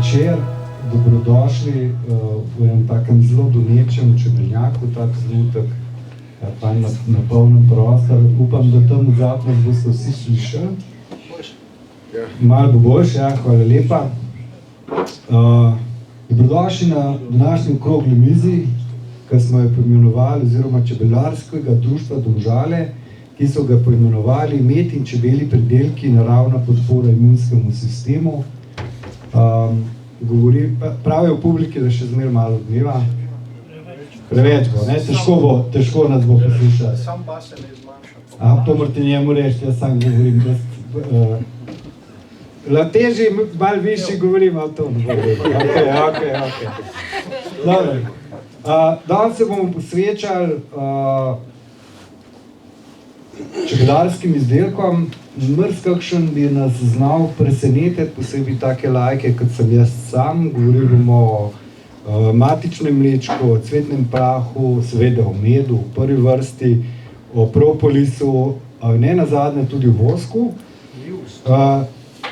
večer, dobrodošli v enem takem zelo donečem čebelnjaku, tak trenutek, pa na polnem prostor. Upam, da tam odzad nas boste vsi slišali. Malo bo boljše, ja, hvala lepa. Dobrodošli na današnjem okrogli mizi, ki smo jo poimenovali, oziroma Čebelarskega društva Domžale, ki so ga poimenovali Med in čebeli pridelki, naravna podpora imunskemu sistemu. Pravijo v publiki, da še zmer malo dneva. Preveč bo, ne? Težko nas bo poslušati. Sam pa se ne zmanjša. To morate njemu reči, jaz sam govorim. Težji, malo višji govorim, ali to ne bo rekel. Ok. Dobro. Danes se bomo posvečali čebelarskim izdelkom. Kakšen bi nas znal presenetiti, posebej take lajke, kot sem jaz sam. Govorili bomo o matičnem mlečku, o cvetnem prahu, seveda o medu v prvi vrsti, o propolisu, ne nazadnje tudi o vosku.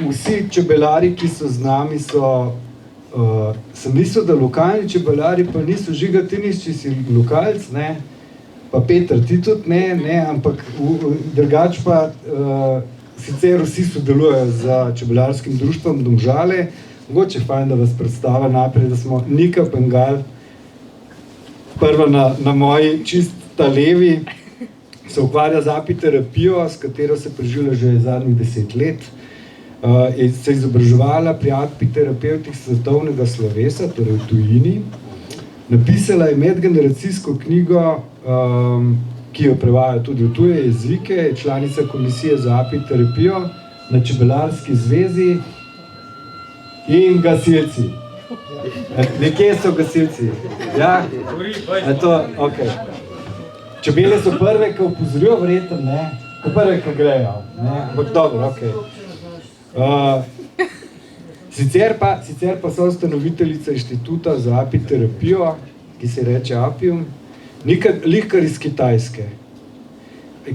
Vsi čebelari, ki so z nami, sem mislil, da lokalni čebelari pa niso. Žiga, ti nisi, če si lokalc, ne? Pa Peter, ti tudi ne, ampak drugač pa sicer vsi sodelujejo z Čebelarskim društvom Domžale. Mogoče fajn, da vas predstavim najprej, da smo Nika Pengal, prva na moji čista levi, se ukvarja z apiterapijo, s katero se preživlja že zadnjih 10 let. Se je izobraževala pri apiterapeutih svetovnega slovesa, torej v tujini. Napisala je medgeneracijsko knjigo, ki jo prevaja tudi v tuje jezike, je članica komisije za apiterapijo na Čebelarski zvezi in gasilci. Nekje so gasilci. Ja? Ok. Čebele so prve, ki opozorijo verjetno, ne? Prve, ki grejo. Ampak dobro, ok. Sicer pa so ustanoviteljica inštituta za apiterapijo, ki se reče Apium, lihkar iz Kitajske.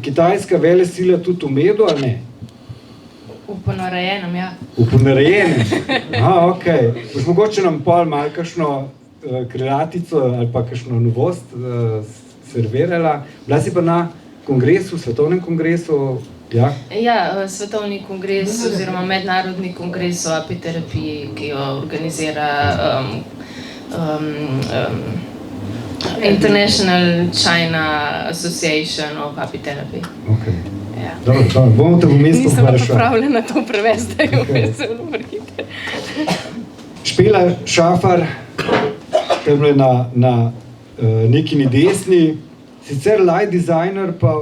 Kitajska velesila tudi v medu, ali ne? V ponarejenem, ja. V ponarejenem? Ok. Boš mogoče nam pol malo kakšno krelatico ali pa kakšno novost servirala. Bila si pa na kongresu, svetovnem kongresu, ja? Ja, svetovni kongres oziroma mednarodni kongres o apiterapiji, ki jo organizira International China Association of Apitherapy. Ok. Dobro, bomo te v mestu vprašali. Nisem pripravljena to prevesti, da jo me zelo vrhite. Špela Šafar, temle na nekini desni, sicer light designer, pa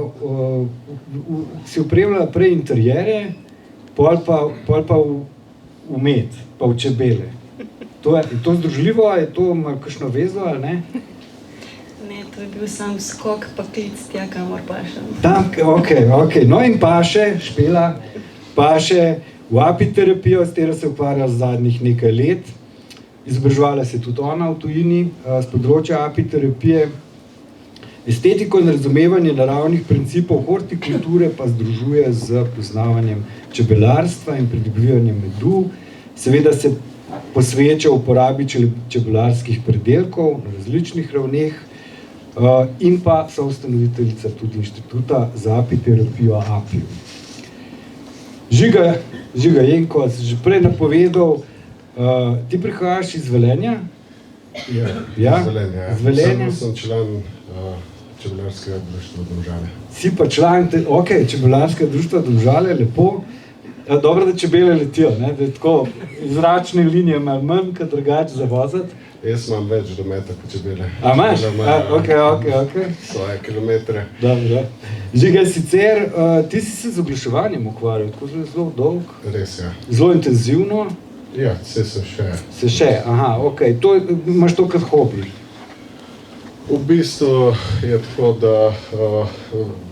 si opremljala prej interjere, pol pa v med, pa v čebele. Je to združljivo, je to kakšno vezo ali ne? Ne, to je bil sam skok, pa klic tja, kamor pašem. Ok. No in paše, Špela, paše v apiterapijo, s katero se ukvarja zadnjih nekaj let. Izobraževala se tudi ona v tujini, z področja apiterapije. Estetiko in razumevanje naravnih principov hortikulture pa združuje z poznavanjem čebelarstva in pridobivanjem medu. Seveda se posveča uporabi čebelarskih pridelkov na različnih ravneh in pa soustanoviteljica tudi inštituta za apiterapijo Apium. Žiga Jenko, si že prej napovedal, ti prihajaš iz Velenja? Ja, iz Velenja. Sem član Čebelarskega društva Domžale. Si pa član, Čebelarskega društva Domžale, lepo. Dobro, da čebele letijo, ne? Da je tako zračne linije malo manj, kot drugače za voziti. Jaz imam več dometa kot čebele. A imaš? Ok. Svoje kilometre. Dobro. Žiga, sicer, ti si se z oglaševanjem ukvarjal, tako zelo dolg. Res, ja. Zelo intenzivno. Ja, se še. Se še, ok. Imaš to kot hobi? V bistvu je tako, da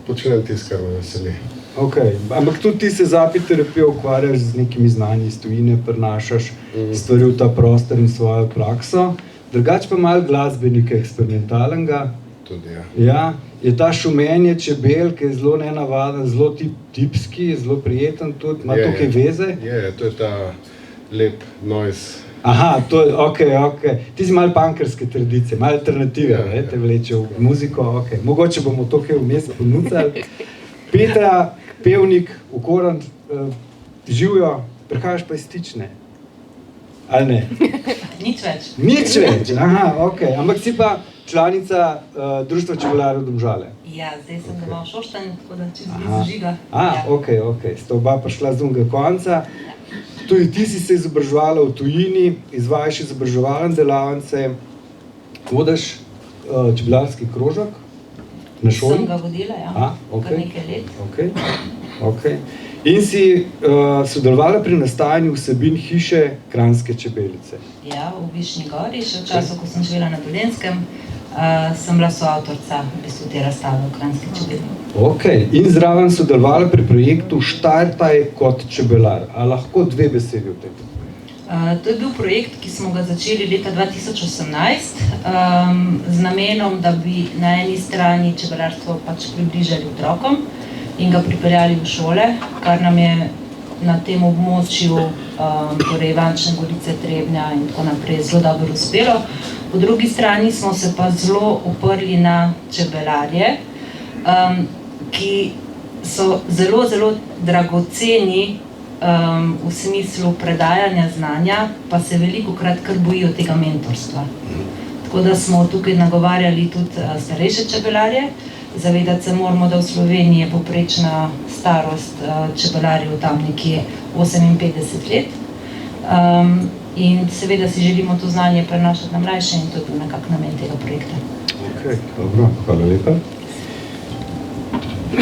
počnem tisto, kar me veseli. Ok, ampak tudi ti se z apiterapijo ukvarjaš z nekimi znanji iz tujine, prinašaš stvari v ta prostor in svojo prakso. Drugače pa malo glasbenika eksperimentalnega. Tudi, ja. Ja, je ta šumenje čebel, ki je zelo nenavaden, zelo tipski, zelo prijeten tudi, ima to kaj veze? Je, to je ta lep noise Aha, to je, ok. Ti si malo punkerske tradicije, malo alternative, ne, te vleče v muziko, ok. Mogoče bomo to kaj vmes ponudili. Petra, pevnik, Okoran, živijo, prihajaš pa iz Stične. Ali ne? Nič več, aha, ok. Ampak si pa članica Društva čebelarjev Domžale. Ja, zdaj sem doma v Šoštanj, tako da čez blizu Žiga. Ok. Sta oba prišla z drugega konca. Tudi ti si se izobraževala v tujini, izvajaš izobraževalne delavnice, vodiš čebelarski krožek na šoli. Sem ga vodila, ja, kar nekaj let. Ok. In si sodelovala pri nastajanju vsebin hiše Kranjske čebelice. Ja, v Višnji Gori, še v času, ko sem živela na Dolenjskem, sem bila soavtorica v bistvu te razstave v Kranjski čebeli. Ok, in zraven sodelovala pri projektu Štartaj kot čebelar. A lahko 2 besedi o tem? To je bil projekt, ki smo ga začeli leta 2018 z namenom, da bi na eni strani čebelarstvo pač približali otrokom in ga pripeljali v šole, kar nam je na tem območju, torej Ivančne Gorice, Trebnja in tako naprej, zelo dobro uspelo. Po drugi strani smo se pa zelo oprli na čebelarje, ki so zelo, zelo dragoceni v smislu predajanja znanja, pa se velikokrat kar bojijo tega mentorstva. Tako da smo tukaj nagovarjali tudi starejše čebelarje. Zavedati se moramo, da v Sloveniji je povprečna starost čebelarjev tam nekje 58 let. In seveda si želimo to znanje prenašati na mlajše in to je bil nekak namen tega projekta. Ok, dobro, hvala lepa.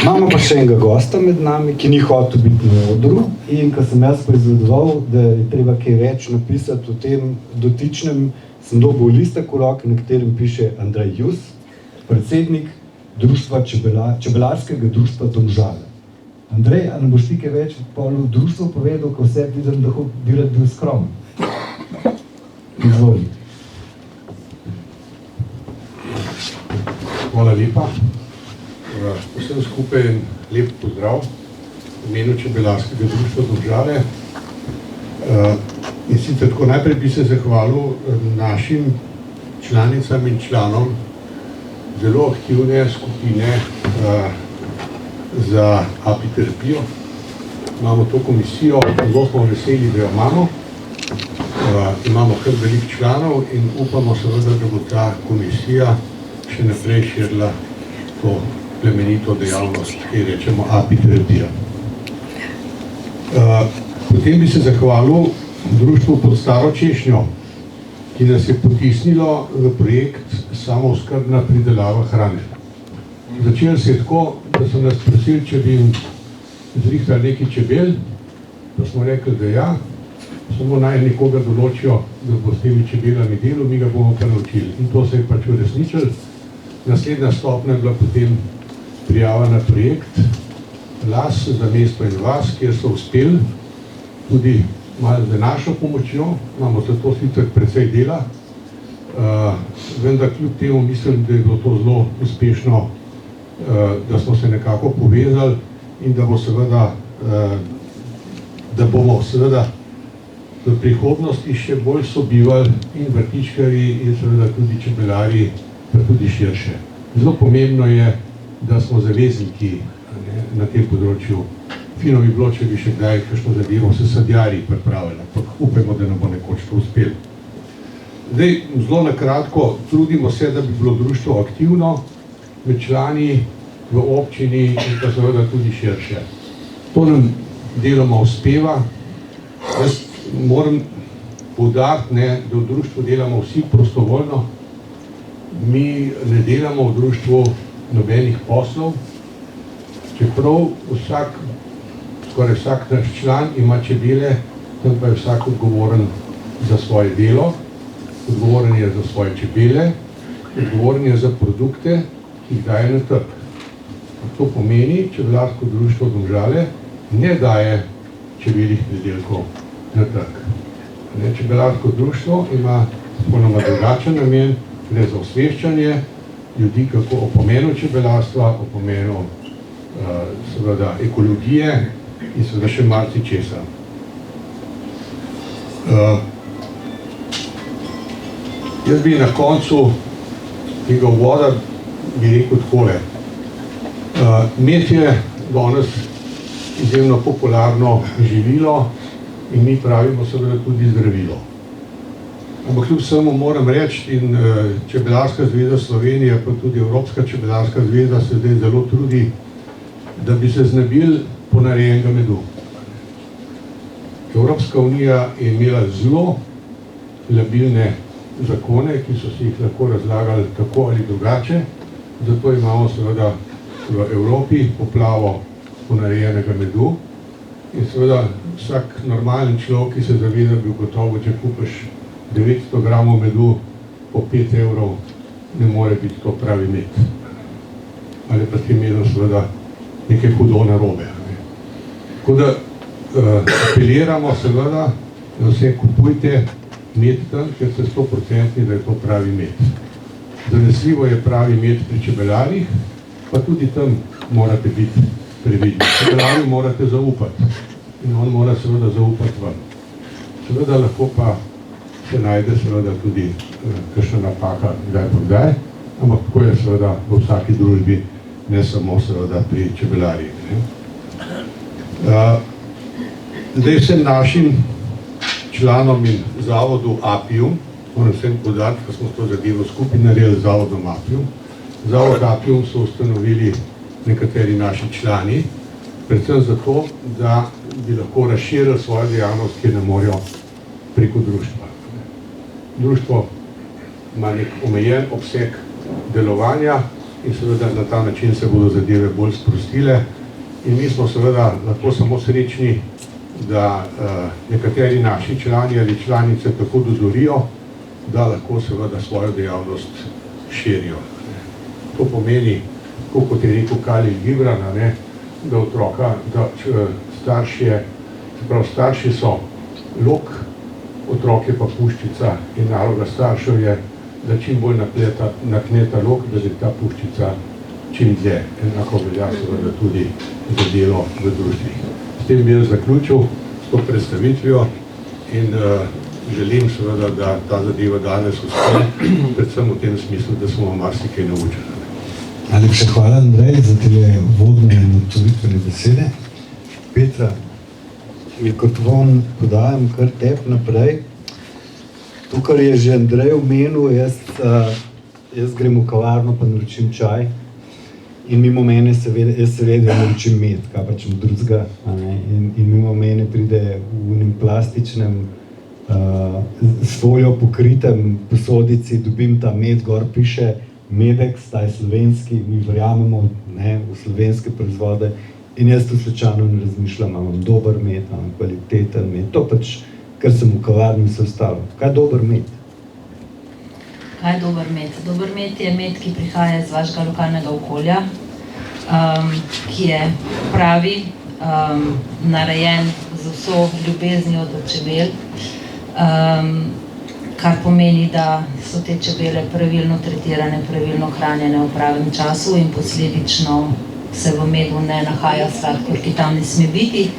Imamo pa še enega gosta med nami, ki ni hotel biti na odru in ko sem jaz poizvedoval, da je treba kaj več napisati o tem dotičnem, sem dobil listek v roki, na katerem piše Andrej Jus, predsednik Čebelarskega društva Domžale. Andrej, a ne boš ti kaj več v društvu povedal, ko vse vidim, da bi rad bil skromen? Izvoli. Hvala lepa. Vsem skupaj lep pozdrav v imenu Čebelarskega društva Domžale. In sicer tako najprej bi se zahvalil našim članicam in članom zelo aktivne skupine za apiterapijo. Imamo to komisijo, zelo smo veseli, da jo imamo. Imamo kar veliko članov in upamo seveda, da bo ta komisija še naprej širila to plemenito dejavnost, ki rečemo apiterapija. Potem bi se zahvalil društvu Pod Staro Češnjo, ki nas je potisnilo v projekt samooskrbna pridelava hrane. Začelo se je tako, da so nas prosili, če bi jim zrihtali nekaj čebel, pa smo rekli, da ja, samo naj nekoga določijo, da bo s temi čebelami delal, mi ga bomo pa naučili. In to se je pač uresničilo. Naslednja stopnja je bila potem prijava na projekt Las za mesto in vas, kjer so uspeli tudi malo z našo pomočjo, imamo zato sicer precej dela, vendar kljub temu mislim, da je bilo to zelo uspešno, da smo se nekako povezali in da bomo seveda v prihodnosti še bolj sobivali in vrtičkarji in seveda tudi čebelari, pa tudi širše. Zelo pomembno je, da smo zavezniki na tem področju. Fino bi bilo, če bi še kdaj kakšno zadevo se sadjarji pripravili, ampak upajmo, da nam bo nekoč to uspelo. Zdaj, zelo na kratko, trudimo se, da bi bilo društvo aktivno med člani v občini in pa seveda tudi širše. To nam deloma uspeva. Jaz moram poudariti, da v društvu delamo vsi prostovoljno. Mi ne delamo v društvu nobenih poslov, čeprav skoraj vsak naš član ima čebele, tam pa je vsak odgovoren za svoje delo, odgovoren je za svoje čebele, odgovoren je za produkte, ki jih daje na trg. To pomeni, Čebelarsko društvo Domžale ne daje čebeljih pridelkov na trg. Čebelarsko društvo ima popolnoma drugačen namen, gre za osveščanje ljudi, kako o pomenu čebelarstva, o pomenu seveda ekologije in seveda še marsičesa. Jaz bi na koncu tega uvoda bi rekel takole. Med je danes izjemno popularno živilo in mi pravimo seveda tudi zdravilo. Ampak kljub vsemu moram reči, in Čebelarska zveza Slovenije, pa tudi Evropska čebelarska zveza se zdaj zelo trudi, da bi se znebili ponarejenega medu. Evropska unija je imela zelo labilne zakone, ki so si jih lahko razlagali tako ali drugače, zato imamo seveda v Evropi poplavo ponarejenega medu in seveda vsak normalen človek, ki se zaveda, bi gotovo, če kupiš 900 gramov medu po 5 evrov, ne more biti to pravi med. Ali pa s tem medom seveda nekaj hudo narobe. Tako da apeliramo seveda, da vse kupujte med tam, ker ste 100%, da je to pravi med. Zanesljivo je pravi med pri čebelarjih, pa tudi tam morate biti previdni. Čebelarju morate zaupati in on mora seveda zaupati vam. Seveda lahko pa se najde seveda tudi kakšna napaka kdaj pa kdaj, ampak tako je seveda v vsaki družbi, ne samo seveda pri čebelarjih. Zdaj vsem našim članom in zavodu Apium, moram vsem podati, da smo to zadevo skupaj naredili z zavodom Apium. Zavod Apium so ustanovili nekateri naši člani, predvsem zato, da bi lahko razširili svojo dejavnost, ki ne morejo preko društva. Društvo ima nek omejen obseg delovanja in seveda na ta način se bodo zadeve bolj sprostile in mi smo seveda lahko samo srečni, da nekateri naši člani ali članice tako dozorijo, da lahko seveda svojo dejavnost širijo. To pomeni, kot je rekel Khalil Gibran, da otroka, da starši so lok, otrok je pa puščica in naloga staršev je, da čim bolj nakneta lok, da je ta puščica čim dlje. Enako velja seveda tudi za delo v društvih. S tem bi jaz zaključil s to predstavitvijo in želim seveda, da ta zadeva danes uspe, predvsem v tem smislu, da smo marsikaj naučili. Najlepša hvala, Andrej, za te vodne in otvoritvene besede. Petra, mikrofon podajam kar tebi naprej. To, kar je že Andrej omenil, jaz grem v kavarno pa naročim čaj in mimo mene seveda naročim med, kaj pa čem drugega. In mimo mene pride v enem plastičnem s foljo pokritem posodici, dobim ta med, gor piše Medex, ta je slovenski, mi verjamemo v slovenske proizvode in jaz tu slučajno ne razmišljam, imam dober med, imam kvaliteten med, to pač, ker sem v kavarni se ostalo. Kaj je dober med? Kaj je dober med? Dober med je med, ki prihaja iz vašega lokalnega okolja, ki je pravi, narejen z vso ljubeznijo do čebel, kar pomeni, da so te čebele pravilno tretirane, pravilno hranjene v pravem času in posledično se v medu ne nahaja sladkor, ki tam ne sme biti.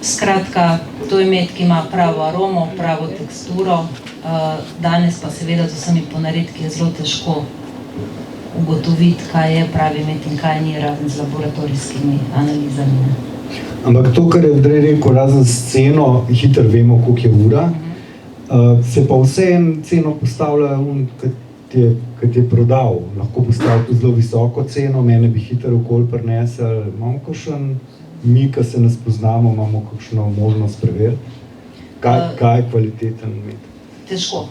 Skratka, to je med, ki ima pravo aromo, pravo teksturo, danes pa seveda z vsemi ponaredki je zelo težko ugotoviti, kaj je pravi med in kaj ni, razen z laboratorijskimi analizami. Ampak to, kar je Andrej rekel, razen s ceno, hitro vemo, koliko je ura, se pa vseeno ceno postavlja, kad je prodal. Lahko postavil tu zelo visoko ceno, mene bi hitro okoli prinesel. Imamo kakšen, mi, ki se nas poznamo, imamo kakšno možnost preveriti, kaj je kvaliteten med? Težko.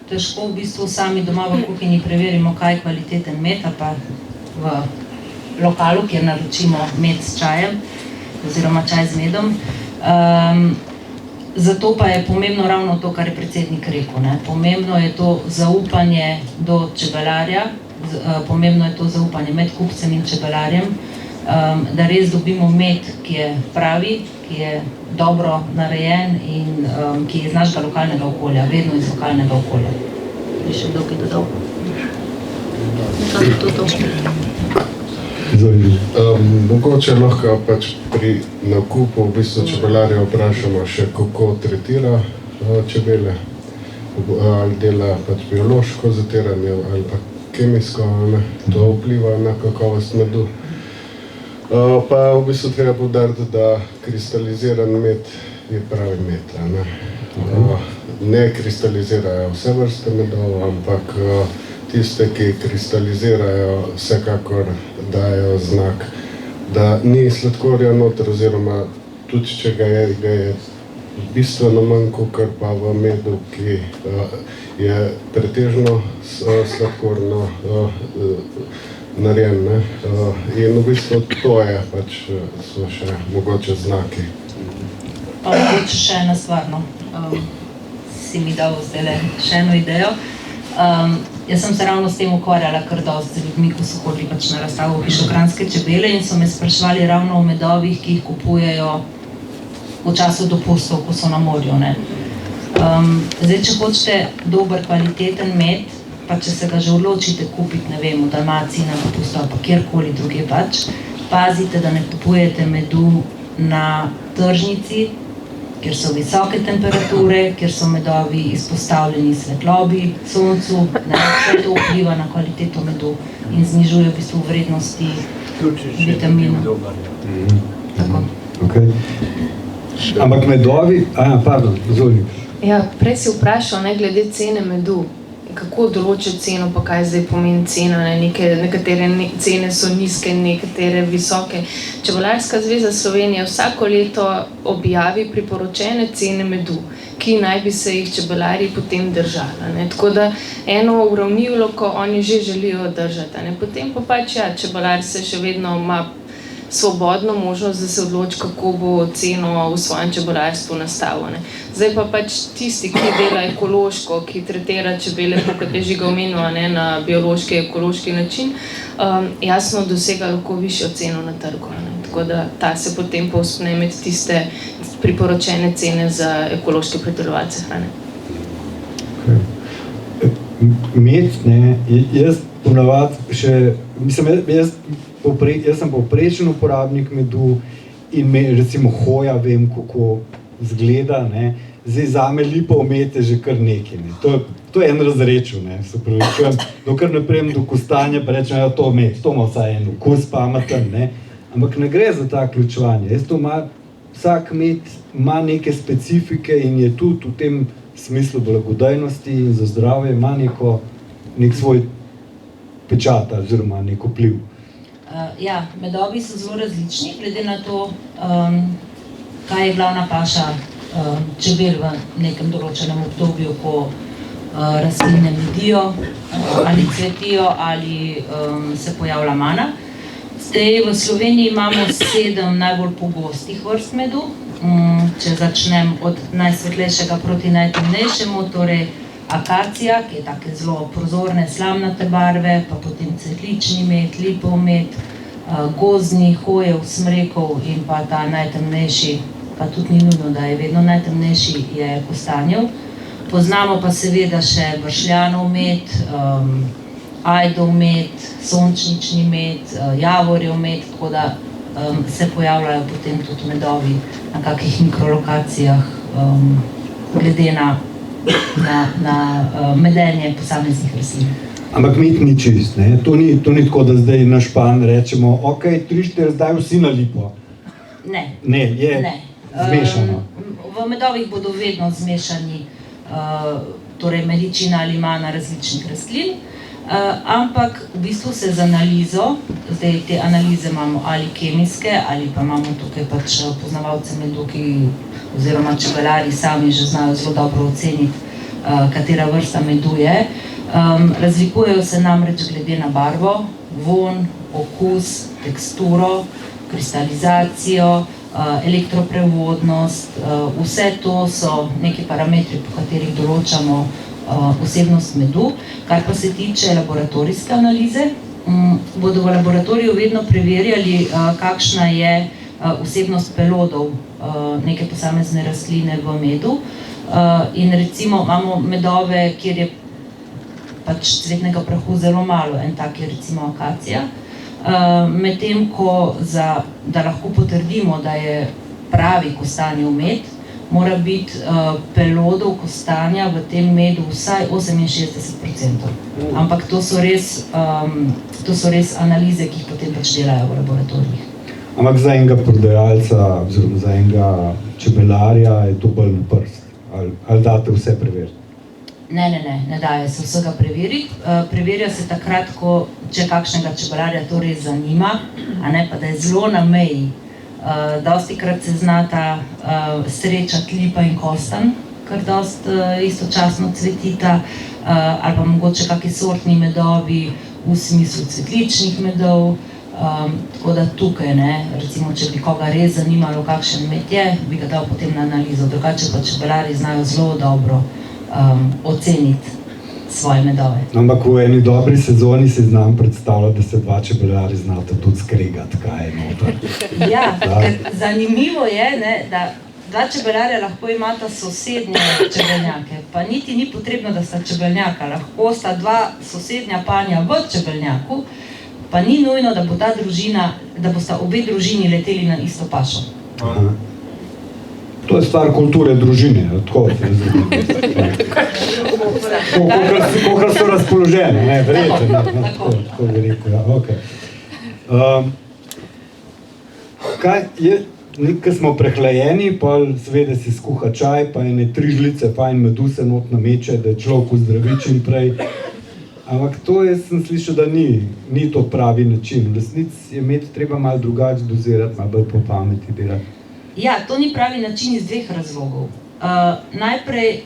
Težko v bistvu sami doma v kuhinji preverimo, kaj je kvaliteten med, ali pa v lokalu, kjer naročimo med s čajem, oziroma čaj z medom. Zato pa je pomembno ravno to, kar je predsednik rekel. Pomembno je to zaupanje do čebelarja, pomembno je to zaupanje med kupcem in čebelarjem, da res dobimo med, ki je pravi, ki je dobro narejen in ki je iz našega lokalnega okolja, vedno iz lokalnega okolja. Bi še kdo kaj dodal? Mogoče lahko pač pri nakupu v bistvu čebelarja vprašamo še, kako tretira čebele. ali dela pač biološko zatiranje ali pa kemijsko, ne, to vpliva na kakovost medu. Pa v bistvu treba poudariti, da kristaliziran med je pravi med. Ne kristalizirajo vse vrste medov, ampak tiste, ki kristalizirajo, vsekakor dajo znak, da ni sladkorja noter, oziroma tudi če ga je bistveno manj, kakor pa v medu, ki je pretežno sladkorno narejen. In v bistvu to je pač, so še mogoče znaki. Pa mogoče še ena stvar, si mi dal zdajle še eno idejo. Jaz sem se ravno s tem ukvarjala kar dosti z ljudmi, ko so hodili pač na razstavo v Hišo Kranjske čebele in so me spraševali ravno o medovih, ki jih kupujejo v času dopustov, ko so na morju. Zdaj, če hočete dober, kvaliteten med, pa če se ga že odločite kupiti, ne vem, v Dalmaciji na dopustu ali pa kjerkoli druge pač, pazite, da ne kupujete medu na tržnici, kjer so visoke temperature, kjer so medovi izpostavljeni svetlobi, soncu, vse to vpliva na kvaliteto medu in znižuje v bistvu vrednosti vitaminov. Tako. Okay. Ampak medovi, pardon, izvoli. Ja, prej si vprašal, glede cene medu. Kako določiti ceno, pa kaj zdaj pomeni cena, nekatere cene so nizke, nekatere visoke. Čebelarska zveza Slovenije vsako leto objavi priporočene cene medu, ki naj bi se jih čebelarji potem držali. Tako da eno uravnilovko, ko oni že želijo držati. Potem pa pač, čebelar se še vedno ima svobodno možnost, da se odloči, kako bo ceno v svojem čebelarstvu nastavil. Zdaj pa pač tisti, ki dela ekološko, ki tretira čebele, kot je Žiga omenil, na biološki, ekološki način, jasno dosega lahko višjo ceno na trgu. Tako da ta se potem povzpne med tiste priporočene cene za ekološke pridelovalce hrane. Med, jaz ponavadi še, jaz sem povprečen uporabnik medu in recimo hoja vem, kako izgleda. Zdaj zame lipa med je že kar nekaj. To je en razrečil, se pravičujem. Dokler ne prijem do kostanja, pa rečem, to med, to ima vsaj en okus pameten. Ampak ne gre za ta ključevanje. Vsak med ima neke specifike in je tudi v tem smislu blagodejnosti in za zdravje ima nek svoj pečat oziroma nek vpliv. Medovi so zelo različni, glede na to, kaj je glavna paša čebel v nekem določenem obdobju, ko rastline medijo ali cvetijo ali se pojavlja mana. Zdaj v Sloveniji imamo 7 najbolj pogostih vrst medu. Če začnem od najsvetlejšega proti najtemnejšemu, torej akacija, ki je take zelo prozorne, slamnate barve, pa potem cvetlični med, lipov med, gozdni, hojev, smrekov in pa ta najtemnejši, pa tudi ni nujno, da je vedno najtemnejši, je kostanjev. Poznamo pa seveda še bršljanov med, ajdov med, sončnični med, javorjev med, tako da se pojavljajo potem tudi medovi na kakih mikrolokacijah, glede na medenje posameznih rastlin. Ampak med ni čist, to ni tako, da zdaj na špan rečemo, ok, 3-4, zdaj vsi na lipo. Ne. Ne, je zmešano. V medovih bodo vedno zmešani torej meličina ali mana različnih rastlin, ampak v bistvu se z analizo, zdaj te analize imamo ali kemijske, ali pa imamo tukaj pač poznavalce medu, oziroma čebelari sami že znajo zelo dobro oceniti, katera vrsta medu je. Razlikujejo se namreč glede na barvo, vonj, okus, teksturo, kristalizacijo, elektroprevodnost, vse to so neki parametri, po katerih določamo vsebnost medu. Kar pa se tiče laboratorijske analize, bodo v laboratoriju vedno preverjali, kakšna je vsebnost pelodov neke posamezne rastline v medu. In recimo imamo medove, kjer je pač cvetnega prahu zelo malo, en tak je recimo akacija. Medtem ko da lahko potrdimo, da je pravi kostanjev med, mora biti pelodov kostanja v tem medu vsaj 68%. Ampak to so res analize, ki jih potem pač delajo v laboratorijih. Ampak za enega prodajalca, oziroma za enega čebelarja je to bolj na prst. Ali date vse preveriti? Ne daje se vsega preveriti. Preverja se takrat, če kakšnega čebelarja to res zanima, a ne pa da je zelo na meji. Dostikrat se znata srečati lipa in kostan, kar dosti istočasno cvetita, ali pa mogoče kakšni sortni medovi v smislu cvetličnih medov. Tako da tukaj, recimo, če bi koga res zanimalo, kakšen med je, bi ga dal potem na analizo. Drugače pa čebelari znajo zelo dobro oceniti svoje medove. Ampak v eni dobri sezoni si znam predstavljati, da se dva čebelari znata tudi skregati, kaj je noter. Ja, zanimivo je, da dva čebelarja lahko imata sosednje čebeljake, pa niti ni potrebno, da sta čebeljaka. Lahko sta dva sosednja panja v čebeljaku, pa ni nujno, da bo ta družina, da bosta obe družini leteli na isto pašo. Aha. To je stvar kulture družine, tako se razumem. Kolikor so razpoložene, verjetno. Tako bi rekel, ja, okej. Kaj je, ko smo prehlajeni, pa seveda si skuha čaj, pa ene 3 žlice fajn medu se not nameče, da je človek zdravi čim prej. Ampak to sem slišal, da ni to pravi način. V resnici je med treba malo drugače dozirati, malo bolj po pameti delati. Ja, to ni pravi način iz 2 razlogov. Najprej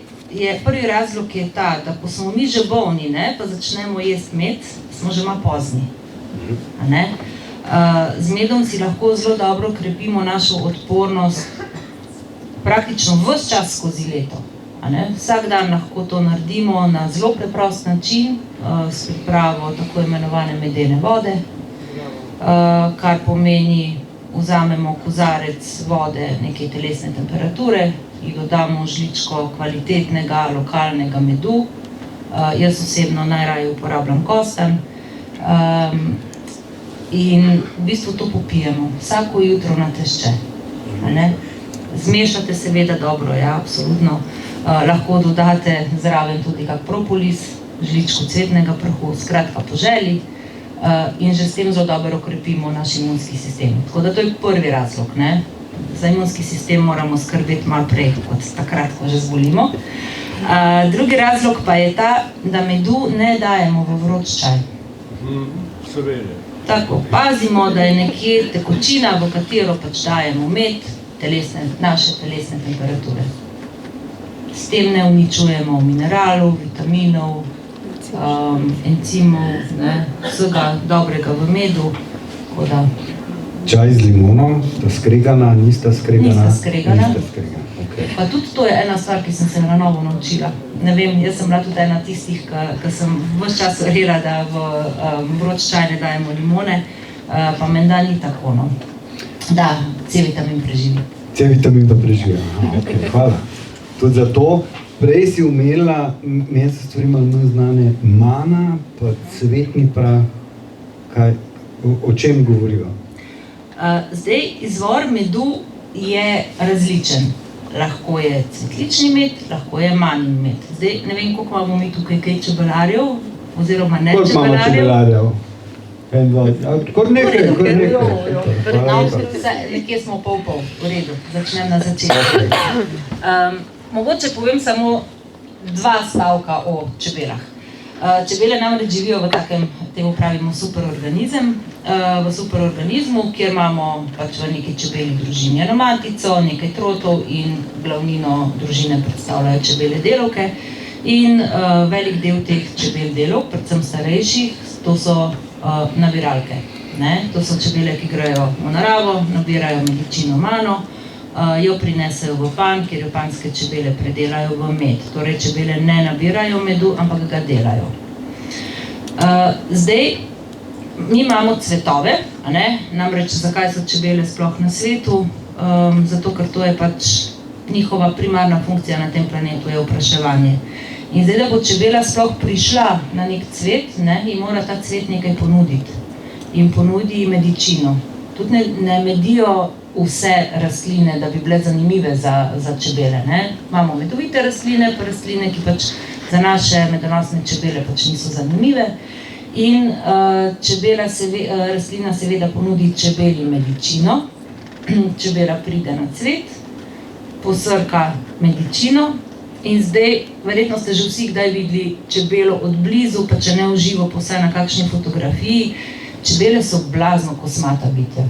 prvi razlog je ta, da ko smo mi že bolni, pa začnemo jesti med, smo že malo pozni. Z medom si lahko zelo dobro krepimo našo odpornost praktično ves čas skozi leto. Vsak dan lahko to naredimo na zelo preprost način, s pripravo tako imenovane medene vode, kar pomeni, vzamemo kozarec vode neke telesne temperature in dodamo žličko kvalitetnega, lokalnega medu. Jaz osebno najraje uporabljam kostan. In v bistvu to popijemo vsako jutro na tešče. Zmešate seveda dobro, ja, absolutno. Lahko dodate zraven tudi kak propolis, žličko cvetnega prahu, skratka po želji. In že s tem zelo dobro okrepimo naš imunski sistem. Tako da to je prvi razlog. Za imunski sistem moramo skrbeti malo prej, kot takrat, ko že zbolimo. Drugi razlog pa je ta, da medu ne dajemo v vroč čaj. Tako, pazimo, da je nekje tekočina, v katero pač dajemo med, naše telesne temperature. S tem ne uničujemo mineralov, vitaminov, encimov, vsega dobrega v medu. Čaj z limono, sta skregana, nista skregana? Nista skregana. Okay. Pa tudi to je ena stvar, ki sem se na novo naučila. Ne vem, jaz sem bila tudi ena tistih, ki sem ves čas verjela, da v vroč čaj ne dajemo limone, pa menda ni tako, no. Da, C-vitamin preživi. C-vitamin pa preživi, ok, hvala. Tudi za to. Prej si umela, meni so stvari malo znane, mana, pa cvetni prah, o čem govoriva? Zdaj, izvor medu je različen. Lahko je cvetlični med, lahko je manin med. Zdaj, ne vem, koliko imamo mi tukaj kaj čebelarjev, oziroma ne čebelarjev. Koliko imamo čebelarjev? Kar nekaj. Nekje smo pol, v redu, začnem na začetku. Mogoče povem samo 2 stavka o čebelah. Čebele namreč živijo v takem, temu pravimo superorganizem, v superorganizmu, kjer imamo pač v neki čebeli družini eno matico, nekaj trotov in glavnino družine predstavljajo čebele delavke. In velik del teh čebel delavk, predvsem starejših, to so nabiralke. To so čebele, ki grejo v naravo, nabirajo medicino mano, jo prinesejo v panj, kjer jo panjske čebele predelajo v med. Torej, čebele ne nabirajo medu, ampak ga delajo. Zdaj, mi imamo cvetove, namreč zakaj so čebele sploh na svetu? Zato, ker to je pač njihova primarna funkcija na tem planetu, je opraševanje. In zdaj, da bo čebela sploh prišla na nek cvet, ji mora ta cvet nekaj ponuditi. In ponudi medicino. Tudi ne medijo vse rastline, da bi bile zanimive za čebele. Ne? Imamo medovite rastline, pa rastline, ki pač za naše medonosne čebele pač niso zanimive. In rastlina seveda ponudi čebeli medičino. Čebela pride na cvet, posrka medičino in zdaj, verjetno ste že vsi kdaj videli čebelo od blizu, pa če ne v živo, pa vsaj na kakšni fotografiji. Čebele so blazno kosmata bitja.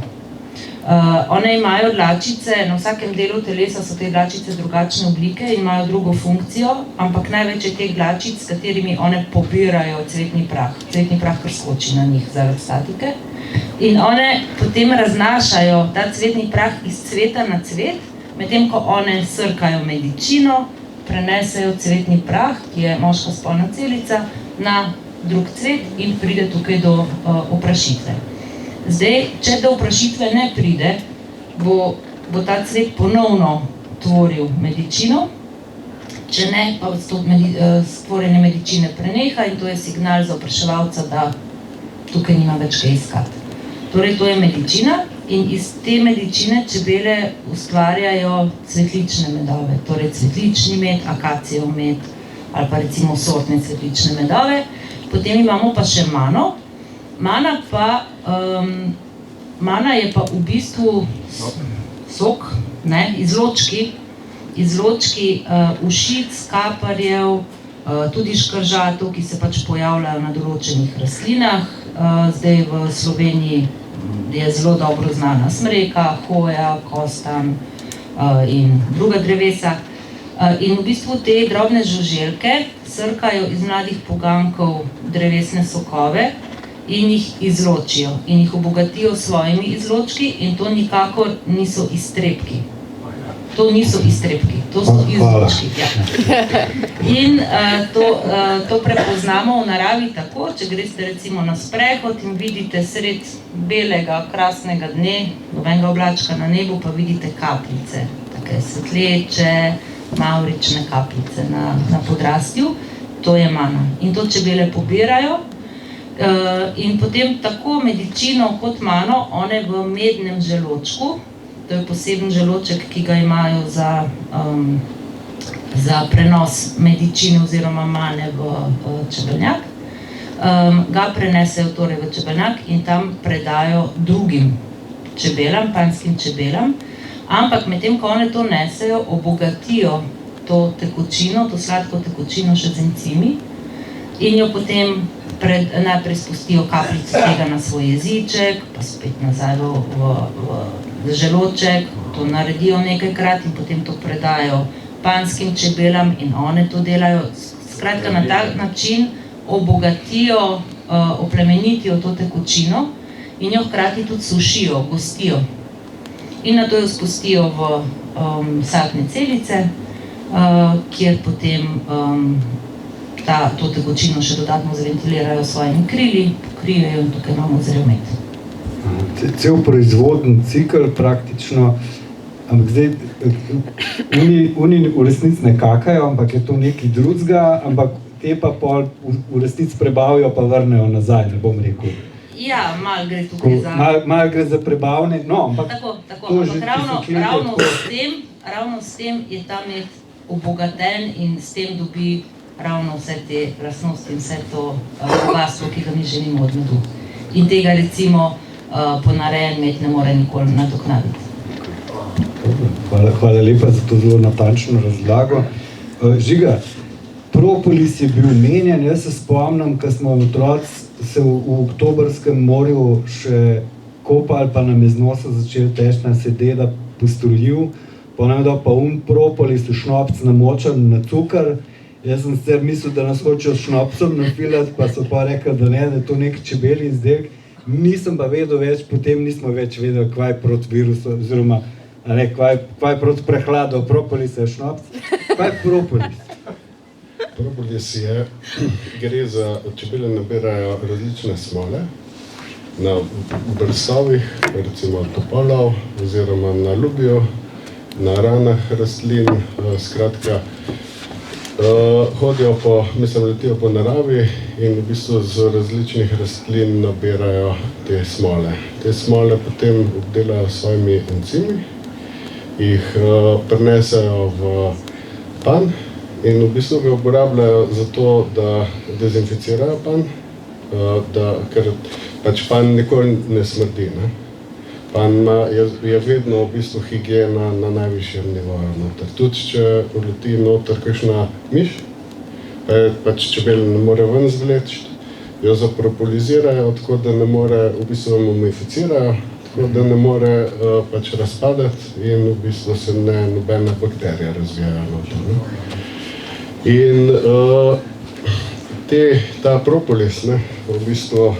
One imajo dlačice, na vsakem delu telesa so te dlačice drugačne oblike in imajo drugo funkcijo, ampak največ je teh dlačic, s katerimi one pobirajo cvetni prah. Cvetni prah kar skoči na njih zaradi statike. In one potem raznašajo ta cvetni prah iz cveta na cvet, medtem ko one srkajo medičino, prenesejo cvetni prah, ki je moška spolna celica, na drug cvet in pride tukaj do oprašitve. Zdaj, če do oprašitve ne pride, bo ta cvet ponovno tvoril medičino, če ne, pa stvorjenje medičine preneha in to je signal za opraševalca, da tukaj nima več kaj iskati. Torej, to je medičina in iz te medičine čebele ustvarjajo cvetlične medove, torej cvetlični med, akacijev med ali pa recimo sortne cvetlične medove. Potem imamo pa še mano. Mana je pa v bistvu sok, izločki ušic, kaparjev, tudi škržatov, ki se pač pojavljajo na določenih rastlinah. Zdaj v Sloveniji je zelo dobro znana smreka, hoja, kostan in druga drevesa. In v bistvu te drobne žuželke srkajo iz mladih poganjkov drevesne sokove in jih izločijo in jih obogatijo s svojimi izločki in to nikakor niso iztrebki. To niso iztrebki, to so izločki. Ja. In to prepoznamo v naravi tako, če greste recimo na sprehod in vidite sred belega, krasnega dne, nobenega oblačka na nebu, pa vidite kapljice, take svetleče, mavrične kapljice na podrastju, to je mana. In to čebele pobirajo in potem tako medičino kot mano one v mednem želočku, to je poseben želoček, ki ga imajo za prenos medičine oziroma mane v čebelnjak, ga prenesejo torej v čebelnjak in tam predajo drugim čebelam, panjskim čebelam, ampak medtem, ko one to nesejo, obogatijo to tekočino, to sladko tekočino še z encimi in jo potem najprej spustijo kapljico tega na svoj jeziček, pa spet nazaj v želoček, to naredijo nekajkrat in potem to predajo panjskim čebelam in one to delajo. Skratka, na tak način obogatijo, oplemenitijo to tekočino in jo hkrati tudi sušijo, gostijo. In nato jo spustijo v sadne celice, kjer potem to tekočino še dodatno zaventilirajo s svojimi krili, pokrijejo in tukaj imamo zrel med. Cel proizvodni cikl praktično, ampak zdaj, oni v resnici ne kakajo, ampak je to nekaj drugega, ampak te pa pol v resnici prebavijo pa vrnejo nazaj, ne bom rekel. Ja, malo gre tukaj za... Malo gre za prebavne, no, ampak... Ravno s tem je ta med obogaten in s tem dobi ravno vse te lastnosti in vse to bogatstvo, ki ga mi želimo od medu. In tega recimo ponarejen med ne more nikoli nadoknaditi. Hvala lepa za to zelo natančno razlago. Žiga, propolis je bil menjen, jaz se spomnim, ko smo otroci se v Oktobrskem morju še kopali, pa nam je z nosa začel teči na sededa postrojil, pa nam je dal pa propolis v šnopc namočen na cukor. Jaz sem sicer mislil, da nas hočejo s šnopcem nafilati, pa so pa rekli, da ne, da je to nek čebelji izdelek. Nisem pa vedel več, potem nismo več vedeli, kvaj proti virusu, oziroma kvaj proti prehladu, propolis je šnopc. Kaj je propolis? Propolis gre za, čebele nabirajo različne smole na brsovih, recimo topolov, oziroma na lubju, na ranah rastlin, skratka, hodijo letijo po naravi in v bistvu z različnih rastlin nabirajo te smole. Te smole potem obdelajo s svojimi encimi, jih prenesejo v panj in v bistvu ga uporabljajo za to, da dezinficirajo panj, ker pač panj nikoli ne smrdi. Ne? Panj je vedno v bistvu higiena na najvišjem nivoju noter. Tudi če uleti noter kakšna miš, pač čebele ne more ven zvleči, jo zapropolizirajo, tako da ne more, v bistvu mumificirajo, tako da ne more pač razpadati in v bistvu se nobene bakterije razvijajo noter. Ne? In ta propolis, ne, v bistvu,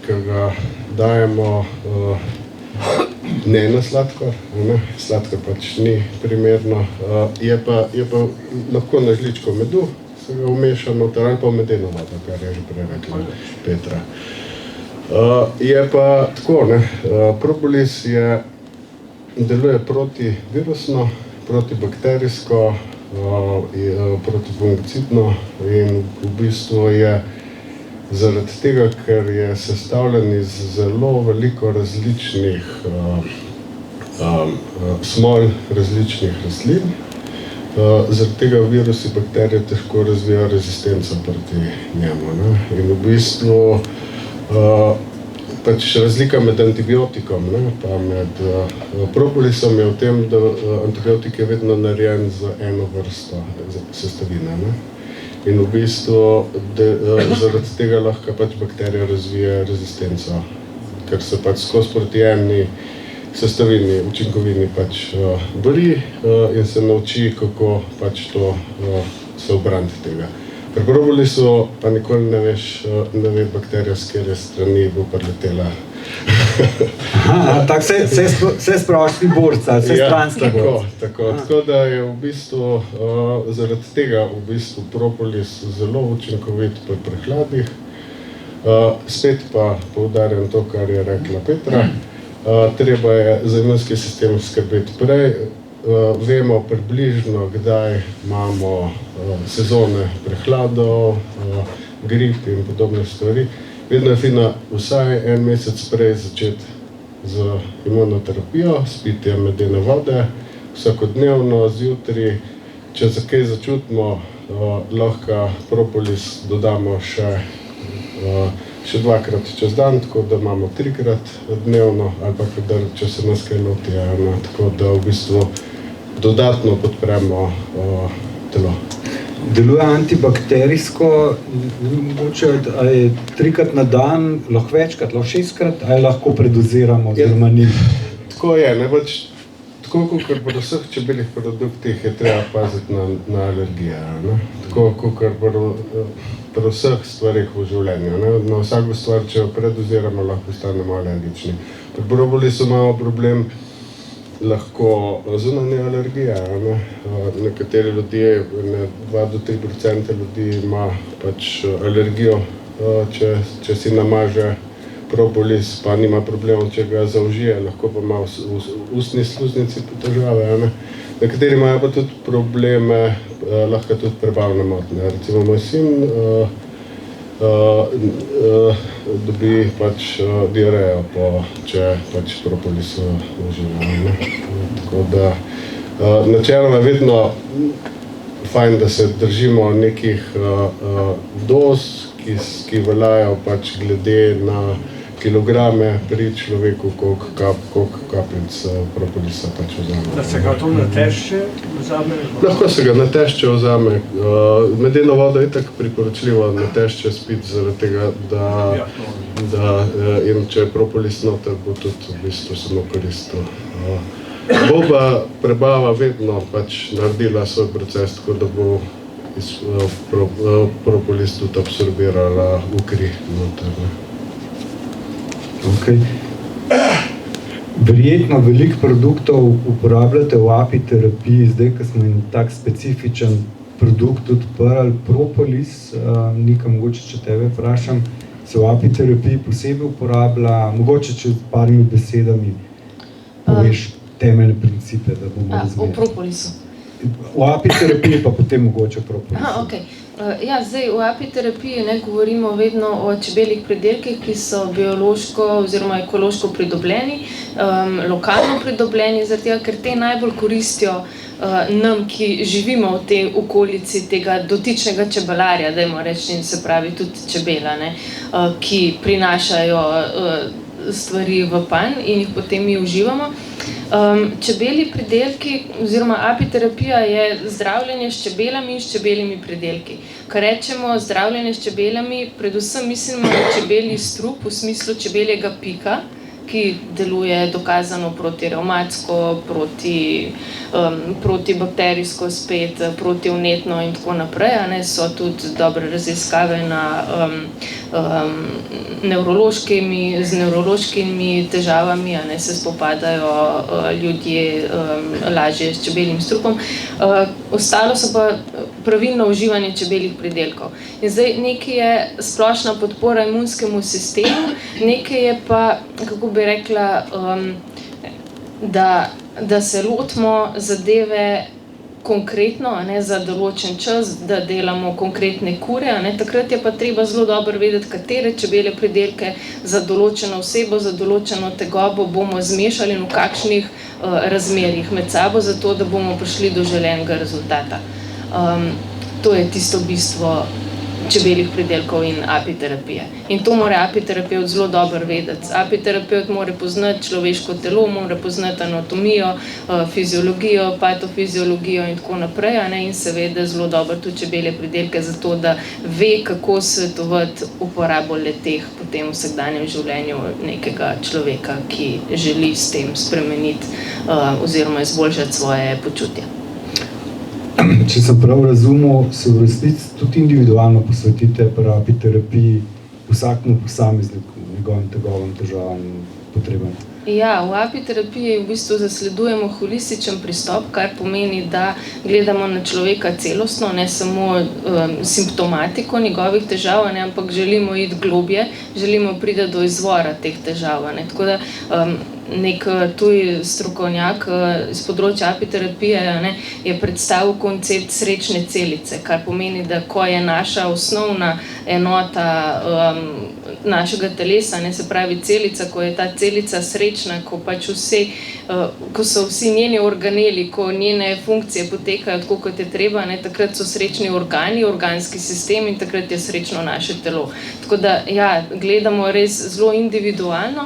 ki ga dajemo ne na sladkor, sladkor pač ni primerno, je pa lahko na žličko medu, se ga umeša noter ali pa medeno vodo, kar je že prej rekla Petra. Je pa tako, ne, propolis deluje protivirusno, protibakterijsko, protifungicidno in v bistvu je zaradi tega, ker je sestavljen iz zelo veliko različnih smol različnih rastlin, zaradi tega virusi, bakterije težko razvijajo rezistenco proti njemu. Ne? In v bistvu pač razlika med antibiotikom, ne, pa med propolisom je v tem, da antibiotik je vedno narejen z eno vrsto sestavine. Ne. In v bistvu zaradi tega lahko pač bakterija razvije rezistenco, ker se pač skozi proti eni sestavini, učinkovini pač bori in se nauči, kako pač to se obraniti tega. Pri propolisu pa nikoli ne ve bakterija, s kjer strani bo priletela. Tako vse splošni borca, vse stranski borca. Tako da je v bistvu zaradi tega v bistvu propolis zelo učinkovit pri prehladih. Spet pa poudarjam to, kar je rekla Petra. Treba je za imunski sistem skrbeti prej. Vemo približno, kdaj imamo sezone prehladov, grip in podobne stvari. Vedno je fino vsaj en mesec prej začeti z imunoterapijo, s pitjem medene vode, vsakodnevno, zjutraj. Če za kaj začutimo, lahko propolis dodamo še dvakrat čez dan, tako da imamo 3-krat dnevno, ali pa če se nas kaj loti, tako da v bistvu dodatno podpremo telo. Deluje antibakterijsko, mogoče je 3-krat na dan, lahko večkrat, lahko 6-krat, ali lahko predoziramo oziroma ni? Tako je, ne pač, tako kot pri vseh čebeljih produktih je treba paziti na alergije, ne? Tako kot pri vseh stvarih v življenju, ne? Na vsako stvar, če jo predoziramo, lahko postanemo alergični. Pri propolisu imamo problem lahko zunanje alergije, ne? Nekateri ljudje, 2-3% ljudi ima pač alergijo, če si namaže propolis, pa nima problemov, če ga zaužije, lahko pa ima v ustni sluznici težave, ne? Nekateri imajo pa tudi probleme, lahko tudi prebavne motnje. Recimo moj sin dobi pač diarejo, če pač propolis uživa. Tako da načeloma je vedno fajn, da se držimo nekih doz, ki veljajo pač glede na kilograme pri človeku, koliko kapljic propolisa pač vzame. Da se ga to na tešče vzame? Lahko se ga na tešče vzame. Medeno vodo je tako priporočljivo na tešče spiti, zaradi tega, in če je propolis noter, bo tudi v bistvu samo koristil. Bo pa prebava vedno pač naredila svoj proces, tako da bo propolis tudi absorbirala v kri noter. Okay. Verjetno veliko produktov uporabljate v apiterapiji, zdaj, ko smo en tak specifičen produkt odprli, propolis, Nika, mogoče če tebe vprašam, se v apiterapiji posebej uporablja, mogoče če s parimi besedami poveš temeljne principe, da bomo razumeli. V propolisu. v apiterapiji pa potem mogoče prav Aha, okay. Ja, zdaj v apiterapiji govorimo vedno o čebeljih pridelkih, ki so biološko oziroma ekološko pridobljeni, lokalno pridobljeni, zaradi tega, ker te najbolj koristijo nam, ki živimo v tej okolici tega dotičnega čebelarja, dajmo reči, in se pravi tudi čebela, ne, ki prinašajo stvari v panj in jih potem mi uživamo. Čebelji pridelki oziroma apiterapija je zdravljenje s čebelami in s čebeljimi pridelki. Ko rečemo zdravljenje s čebelami, predvsem mislimo na čebelji strup v smislu čebeljega pika, ki deluje dokazano proti revmatsko, protibakterijsko spet, protivnetno in tako naprej. So tudi dobre raziskave z nevrološkimi težavami, se spopadajo ljudje lažje s čebeljim strupom. Ostalo so pa pravilno uživanje čebeljih pridelkov. In zdaj nekaj je splošna podpora imunskemu sistemu, nekaj je pa, kako bi rekla, da se lotimo zadeve konkretno, za določen čas, da delamo konkretne kure, takrat je pa treba zelo dobro vedeti, katere čebelje pridelke za določeno osebo, za določeno tegobo bomo zmešali in v kakšnih razmerjih med sabo, zato da bomo prišli do želenega rezultata. To je tisto bistvo čebeljih pridelkov in apiterapije. In to mora apiterapeut zelo dobro vedeti. Apiterapeut mora poznati človeško telo, mora poznati anatomijo, fiziologijo, patofiziologijo in tako naprej, in seveda zelo dobro tudi čebelje pridelke, zato da ve, kako svetovati uporabo le-teh potem v vsakdanjem življenju nekega človeka, ki želi s tem spremeniti oziroma izboljšati svoje počutje. Če sem prav razumel, se v resnici tudi individualno posvetite pri apiterapiji vsakemu posamezniku, njegovim tegovim, težavam, potrebam. Ja, v apiterapiji v bistvu zasledujemo holističen pristop, kar pomeni, da gledamo na človeka celostno, ne samo simptomatiko njegovih težav, ampak želimo iti globje, želimo priti do izvora teh težav. Tako da nek tuj strokovnjak iz področja apiterapije je predstavil koncept srečne celice, kar pomeni, da ko je naša osnovna enota našega telesa, se pravi celica, ko je ta celica srečna, ko ko so vsi njeni organeli, ko njene funkcije potekajo tako, kot je treba, takrat so srečni organi, organski sistem in takrat je srečno naše telo. Tako da, ja, gledamo res zelo individualno,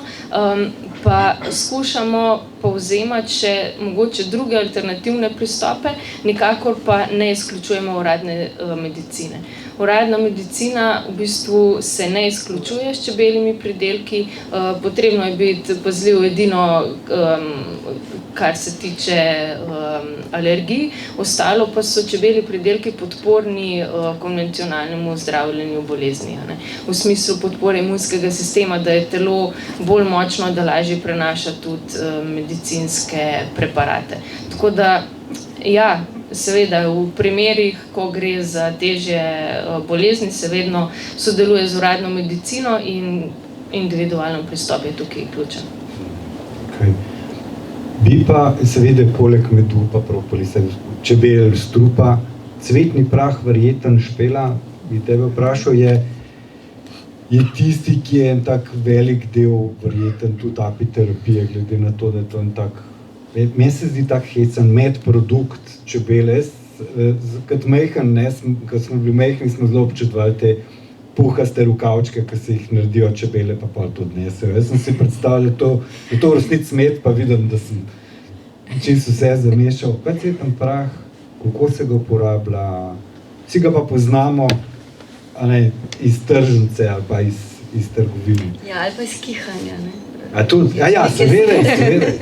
pa skušamo povzemati še mogoče druge alternativne pristope, nikakor pa ne izključujemo uradne medicine. Uradna medicina v bistvu se ne izključuje s čebeljimi pridelki, potrebno je biti pazljiv edino, kar se tiče alergij, ostalo pa so čebelji pridelki podporni konvencionalnemu zdravljenju bolezni. V smislu podpore imunskega sistema, da je telo bolj močno, da lažje prenaša tudi medicinske preparate. Tako da, ja, seveda, v primerih, ko gre za težje bolezni, se vedno sodeluje z uradno medicino in individualen pristop je tukaj ključen. Okay. Bi pa seveda poleg medu, pa propolisa, čebel, strupa, cvetni prah, verjeten Špela, bi tebe vprašal, je tisti, ki je en tak velik del verjeten tudi apiterapije, glede na to, da je to en tak, meni se zdi tak hecen medprodukt čebele, kot mejhen, ko smo bili mejhni, smo zelo občutvali te puhaste rukavčke, ki se jih naredijo čebele, pa pol to odnesejo. Jaz sem si predstavljal, da je to v resnici med, pa vidim, da sem čisto vse zamešal. Kaj cveten prah, kako se ga uporablja, vsi ga pa poznamo, iz tržnice ali pa iz trgovine. Ja, ali pa iz kihanja, seveda.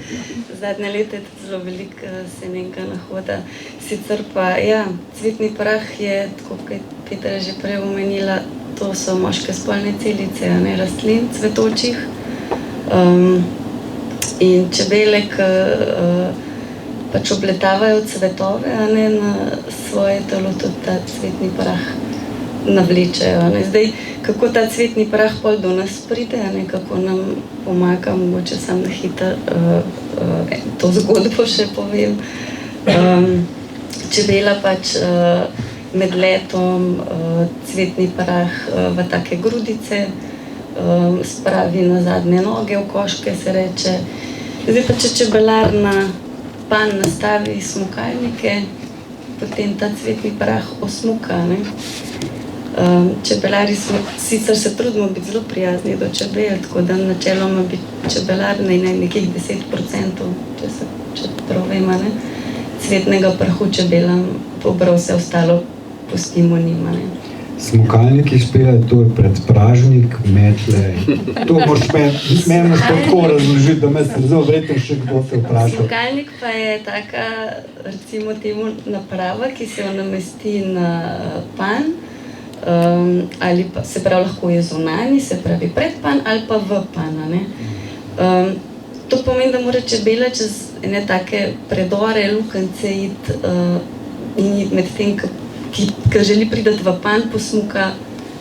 Zadnje leta je tudi zelo veliko semenka nahoda. Sicer pa, ja, cvetni prah je, tako kot Petra že prej omenila, to so moške spolne celice, rastlin cvetočih. In čebele, ki pač obletavajo cvetove, na svoje telo tudi ta cvetni prah navlečejo. Zdaj, kako ta cvetni prah pol do nas pride, kako nam pomaga, mogoče sam na hitro to zgodbo še povem. čebela pač med letom cvetni prah v take grudice, spravi na zadnje noge, v koške se reče. Zdaj pa, če čebelar na pan nastavi smukalnike, potem ta cvetni prah osmuka, ne. Čebelari smo, sicer se trudimo biti zelo prijazni do čebel, tako da načeloma bi čebelar nekih 10%, če prav vema, ne, cvetnega prahu čebelam pobral, vse ostalo pustimo njima, ne. Smukalniki špela, to je predpražnik, metle. To moraš meni tako razložiti, da me se zelo verjetno še kdo se vpraša. Smukalnik pa je taka, recimo temu, naprava, ki se jo namesti na pan, ali pa se pravi lahko je zunanji, se pravi pred pan ali pa v pana, ne. To pomeni, da mora čebela čez ene take predore, lukance iti in med tem, ki želi priti v pan, posmuka,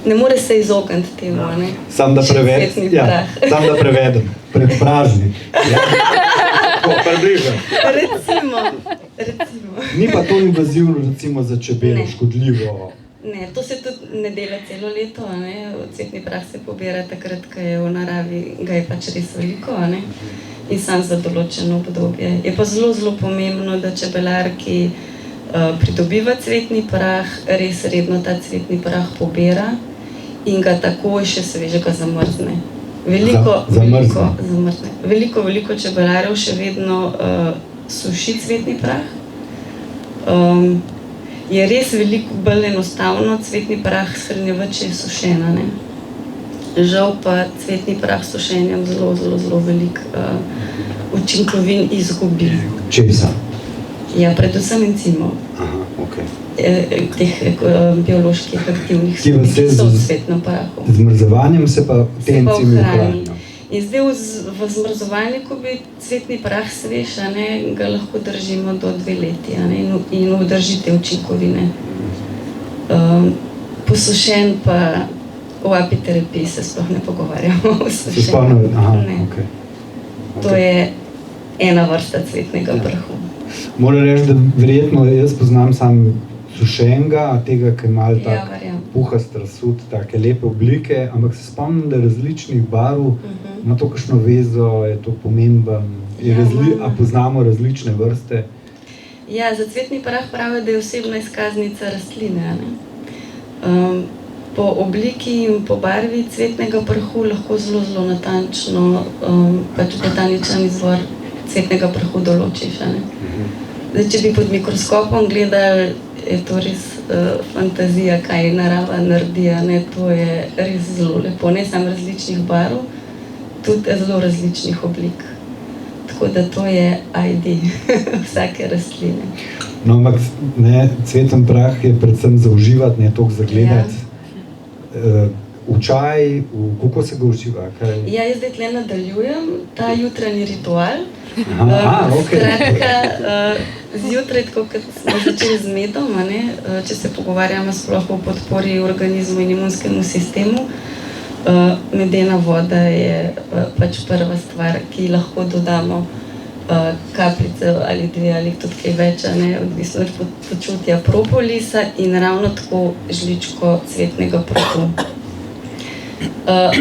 ne more se izogniti temu, ne. Sam da prevedem. Predpražnik. Približno. Recimo. Ni pa to invazivno, recimo, za čebelo, škodljivo. Ne, to se tudi ne dela celo leto, ne. Cvetni prah se pobira takrat, ko je v naravi, ga je pač res veliko, ne. In sam za določeno obdobje. Je pa zelo, zelo pomembno, da čebelar, ki pridobiva cvetni prah, res redno ta cvetni prah pobira in ga takoj še svežega zamrzne. Veliko čebelarjev še vedno suši cvetni prah. Je res veliko bolj enostavno cvetni prah shranjevati, če je sušena, ne. Žal pa cvetni prah s sušenjem zelo veliko učinkovin izgubi. Česa? Ja, predvsem encimov. Aha, okej. Teh bioloških aktivnih skupin, ki so v cvetnem prahu. Z zmrzevanjem se pa te encimi ohranijo. In zdaj v zmrzovalniku bi cvetni prah svež, ga lahko držimo do 2 leti, in obdrži te učinkovine. Posušen pa v apiterapiji se sploh ne pogovarjamo o sušenju. Okay. To je ena vrsta cvetnega prahu. Moram reči, da verjetno jaz poznam sam sušenega, tega, ki je malo tak puhast razsud, take lepe oblike, ampak se spomnim, da različnih barv ima to kakšno vezo, je to pomemben, a poznamo različne vrste? Ja, za cvetni prah pravijo, da je osebna izkaznica rastline, ne. Po obliki in po barvi cvetnega prahu lahko zelo natančno pač botaničen izvor cvetnega prahu določiš, ne. Zdaj, če bi pod mikroskopom gledali, je to res fantazija, kaj narava naredi, ne, to je res zelo lepo, ne samo različnih barv, tudi zelo različnih oblik. Tako da to je ID vsake rastline. No, ampak ne, cveten prah je predvsem za uživati, ne toliko za gledati. V čaj, kako se ga uživa? Ja, jaz zdaj tle nadaljujem ta jutranji ritual. Okay. Skratka, zjutraj, tako kot smo začeli z medom, če se pogovarjamo sploh o podpori organizmu in imunskemu sistemu, medena voda je pač prva stvar, ki lahko dodamo kapljice ali 2 ali tudi kaj več, odvisno od počutja propolisa in ravno tako žličko cvetnega prahu.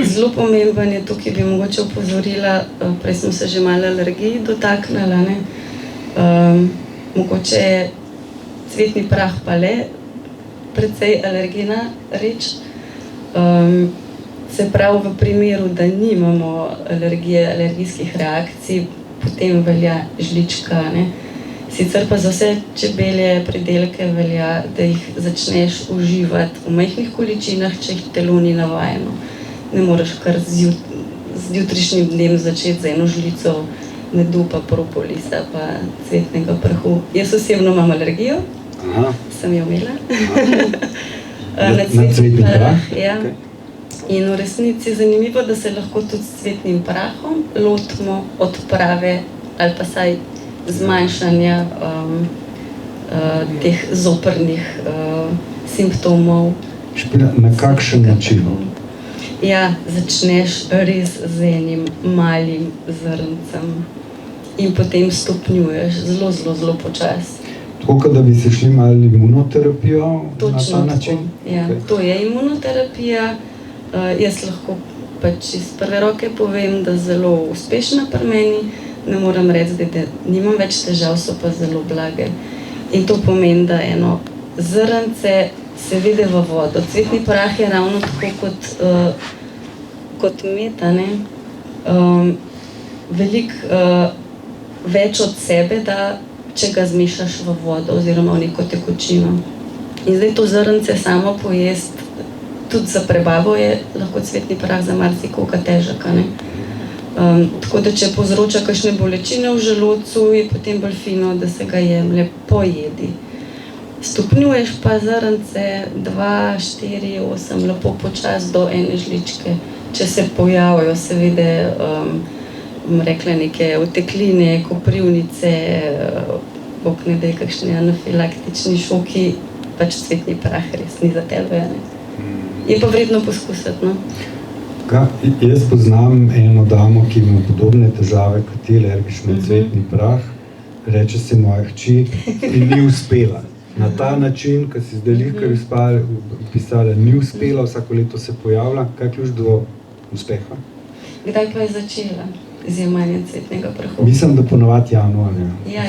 Zelo pomemben je tukaj, bi mogoče opozorila, prej smo se že malo alergij dotaknili, ne. Mogoče je cvetni prah pa le precej alergena reč. Se pravi, v primeru, da nimamo alergije, alergijskih reakcij, potem velja žlička, ne. Sicer pa za vse čebelje pridelke velja, da jih začneš uživati v majhnih količinah, če jih telo ni navajeno. Ne moreš kar z jutrišnjim dnem začeti z eno žlico medu pa propolisa pa cvetnega prahu. Jaz osebno imam alergijo, sem jo imela. Na cvetni prah? Ja. In v resnici je zanimivo, da se lahko tudi s cvetnim prahom lotimo odprave ali pa saj zmanjšanja teh zoprnih simptomov. Na kakšen način? Ja, začneš res z enim malim zrncem in potem stopnjuješ zelo počasi. Tako, kot da bi se šli malo imunoterapijo na ta način? Ja. Okay. To je imunoterapija. Jaz lahko pač iz prve roke povem, da zelo uspešna pri meni. Ne moram reči, da nimam več težav, so pa zelo blage. In to pomeni, da eno zrnce se vidi v vodo. Cvetni prah je ravno tako kot meta, ne? Veliko več od sebe, da če ga zmešaš v vodo oziroma v neko tekočino. In zdaj to zrnce samo pojest, tudi za prebavo je lahko cvetni prah za marsikoga težak, ne? Tako da če povzroča kakšne bolečine v želodcu, je potem bolj fino, da se ga jemlje po jedi. Stopnjuješ pa zrnce 2, 4, 8, lepo počas do 1 žličke. Če se pojavijo seveda, rekla neke otekline, koprivnice, bog ne daj kakšni anafilaktični šoki, pač cvetni prah res ni za tebe, ne? Je pa vredno poskusiti, no? Jaz poznam eno damo, ki ima podobne težave kot ti, alergični cvetni prah. Reče se moja hči in ni uspela. Na ta način, ko si zdaj lihkar pisala, ni uspela, vsako leto se pojavlja. Kaj je ključ do uspeha? Kdaj pa je začela z jemanjem cvetnega prahu? Mislim, da ponovadi januarja. Ja,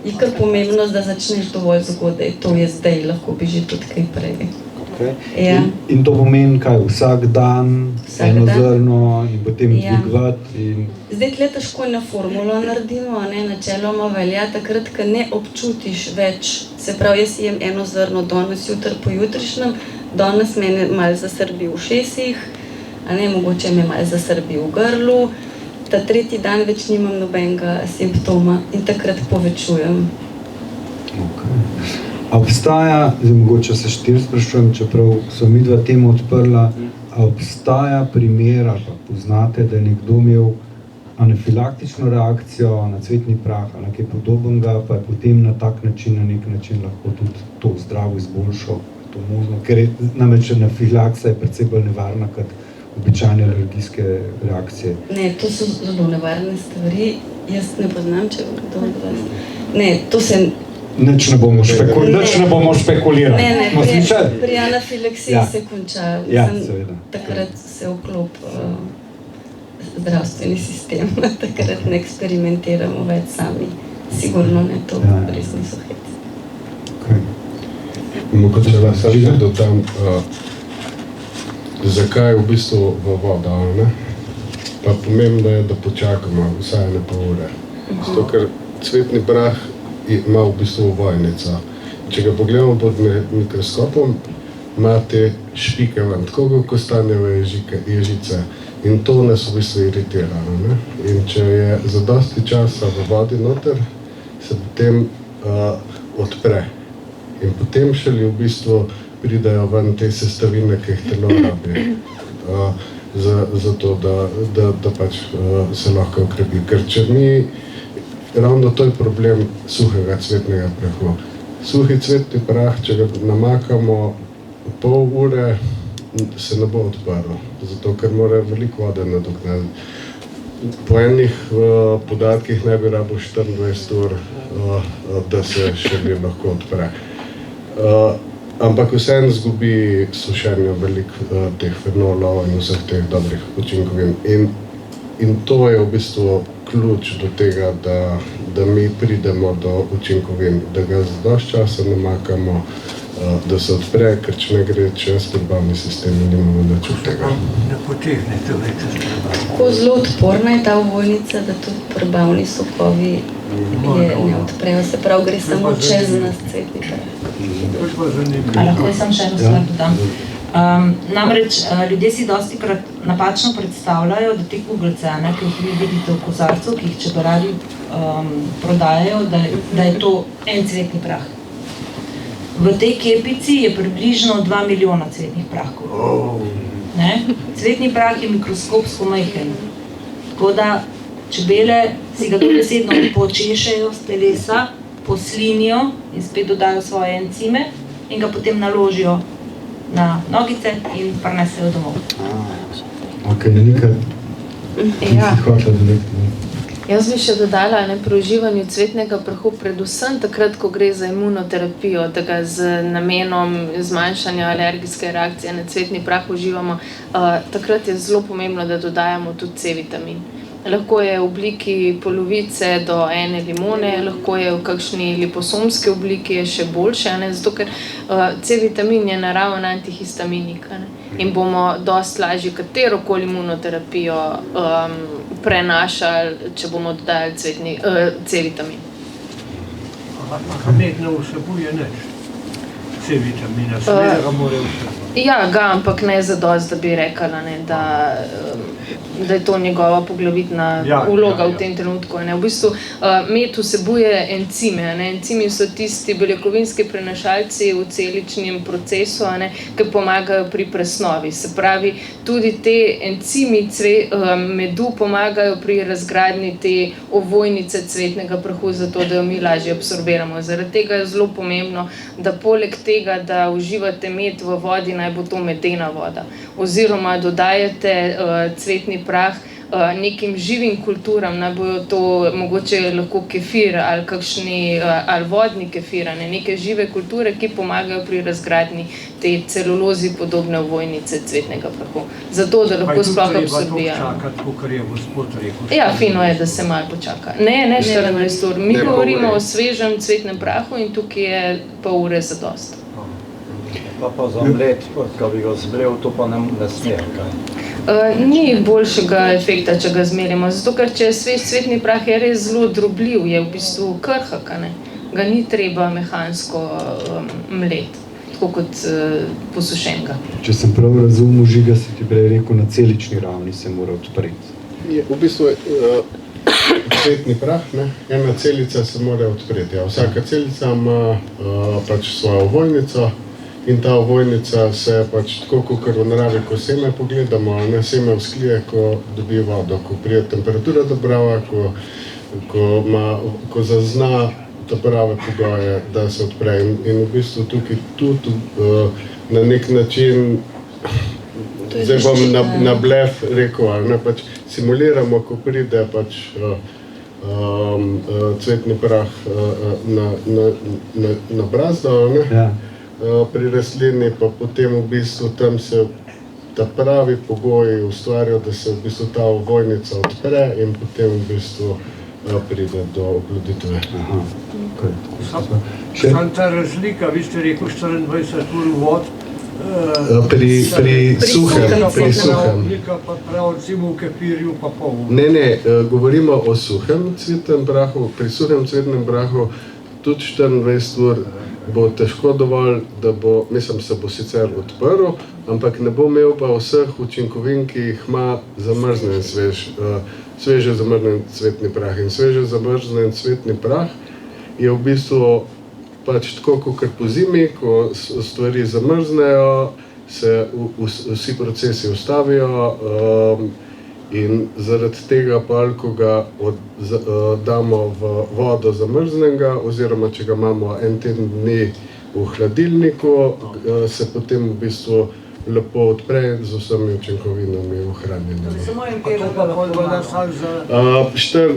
je kar pomembno, da začneš dovolj zgodaj. To je zdaj, lahko bi že tudi kaj prej. Okay. Ja. In to pomeni kaj? Vsak dan, eno zrno in potem dvigovati? Zdaj tle težko na formulo naredimo, ne? Načeloma velja takrat, ko ne občutiš več. Se pravi, jaz jem eno zrno danes, jutri pojutrišnjem, danes mene malo zasrbi v ušesih, mogoče me malo zasrbi v grlu, ta tretji dan več nimam nobenega simptoma in takrat povečujem. Okay. A obstaja, zdaj mogoče se 4 sprašujem, čeprav so midva temu odprla, a obstaja primer, ali pa poznate, da je nekdo imel anafilaktično reakcijo na cvetni prah ali nekaj podobnega, pa je potem na tak način, na nek način lahko tudi to zdravo izboljšal, to možno, ker je namreč anafilaksa je precej bolj nevarna kot običajne alergijske reakcije. Ne, to so zelo nevarne stvari, jaz ne poznam, če kdo od vas. Ne, to se... Nič ne bomo špekulirali. Ne, pri anafilaksiji se konča. Ja, seveda. Takrat se vklop zdravstveni sistem, takrat ne eksperimentiramo več sami. Sigurno ne, to res niso hec. Okay. Mogoče vas še dodam, zakaj v bistvu v voda, ne? Pa pomembno je, da počakamo vsaj 1,5 ure. Zato, ker cvetni prah ima v bistvu ovojnico. Če ga pogledamo pod mikroskopom, ima te špike ven, tako kot kostanjeve ježice. In to nas v bistvu iritira. Ne? In če je za dosti časa v vodi noter, se potem odpre. In potem šele v bistvu pridajo ven te sestavine, ki jih telo rabi. Zato, da pač se lahko ukrepi. Ker če mi ravno to je problem suhega cvetnega prahu. Suhi cvetni prah, če ga namakamo pol ure, se ne bo odprl, zato ker mora veliko vode nadoknaditi. Po enih podatkih ne bi rabil 24 ur, da se še lahko odpre. Ampak vseeno izgubi sušenje veliko teh fenolov in vseh teh dobrih učinkovin. In to je v bistvu ključ do tega, da mi pridemo do učinkovin, da ga za dosti časa namakamo, da se odpre, ker če ne gre čez prebavni sistem, nimamo nič od tega. Ne potegnete več z prebavni. Tako zelo odporna je ta ovojnica, da tudi prebavni sokovi ne odprejo. Se pravi, gre samo čez nas cvetni prah. Lahko jaz sem še eno stvar dodam. Namreč ljudje si dostikrat napačno predstavljajo, da te kuglice, ki jih vidite v kozarcu, ki jih čebelarji prodajajo, da je to en cvetni prah. V tej kepici je približno 2 milijona cvetnih prahkov. Cvetni prah je mikroskopsko majhen. Tako da čebele si ga dobesedno počešejo z telesa, poslinijo in spet dodajo svoje encime in ga potem naložijo na nogice in prinesejo domov. Ok, Nika, ti si hotela direktno. Jaz bi še dodala pri uživanju cvetnega prahu, predvsem takrat, ko gre za imunoterapijo, tega z namenom zmanjšanja alergijske reakcije na cvetni prah uživamo, takrat je zelo pomembno, da dodajamo tudi C-vitamin. Lahko je v obliki polovice do 1 limone, lahko je v kakšni liposomski obliki, je še boljše, zato ker C-vitamin je naraven antihistaminik, in bomo dosti lažje katerokoli imunoterapijo prenašali, če bomo dodajali C-vitamin. Med ne vsebuje nič C-vitamina, seveda ga mora vsebovati. Ja, ampak ne zadosti, da bi rekla, da je to njegova poglavitna vloga v tem trenutku. V bistvu med vsebuje encime. Encimi so tisti beljakovinski prenašalci v celičnem procesu, ki pomagajo pri presnovi. Se pravi, tudi te encimi medu pomagajo pri razgradnji te ovojnice cvetnega prahu, zato da jo mi lažje absorbiramo. Zaradi tega je zelo pomembno, da poleg tega, da uživate med v vodi, naj bo to medena voda. Oziroma dodajate cvetni prah nekim živim kulturam, naj bojo to mogoče lahko kefir ali vodni kefir, neke žive kulture, ki pomagajo pri razgradnji te celulozi podobne ovojnice cvetnega prahu. Zato, da lahko sploh absorbijamo. Pa je tudi treba čakati, kakor je gospod rekel. Ja, fino je, da se malo počaka. Ne 14 ur. Mi govorimo o svežem cvetnem prahu in tukaj je pol ure zadosti. Pa za mlet, ko bi ga zmlel, to pa ne sme, kaj? Ni boljšega efekta, če ga zmerimo, zato ker če je svež cvetni prah, je res zelo drobljiv, je v bistvu krhak, ga ni treba mehansko mleti, tako kot posušenega. Če sem prav razumel, Žiga, si ti prej rekel, na celični ravni se mora odpreti. V bistvu cvetni prah, ena celica se mora odpreti. Vsaka celica ima pač svojo ovojnico in ta ovojnica se pač tako, kot v naravi, ko seme pogledamo, seme vzklije, ko dobi vodo, ko prije temperatura do brava, ko zazna ta prave pogoje, da se odpre. In v bistvu tukaj tudi na nek način, zdaj bom na blef rekel, pač simuliramo, ko pride pač cvetni prah na brazdo, pri rastlini, pa potem v bistvu tam se ta pravi pogoji ustvarjajo, da se v bistvu ta ovojnica odpre in potem v bistvu pride do oploditve. Sam ta razlika, vi ste rekel 24 ur vod, pri suhem. Pa prav recimo v kefirju pa pol. Ne, govorimo o suhem cvetnem prahu. Pri suhem cvetnem prahu tudi 24 ur bo težko dovolj, da bo, se bo sicer odprl, ampak ne bo imel pa vseh učinkovin, ki jih ima zamrznjen sveže zamrznjen cvetni prah. In sveže zamrznjen cvetni prah je v bistvu pač tako, kot po zimi, ko stvari zamrznejo, se vsi procesi ustavijo in zaradi tega pa, ko ga damo v vodo zamrznenega, oziroma če ga imamo en teden dni v hladilniku, se potem v bistvu lepo odpre z vsemi učinkovinami ohranjenimi.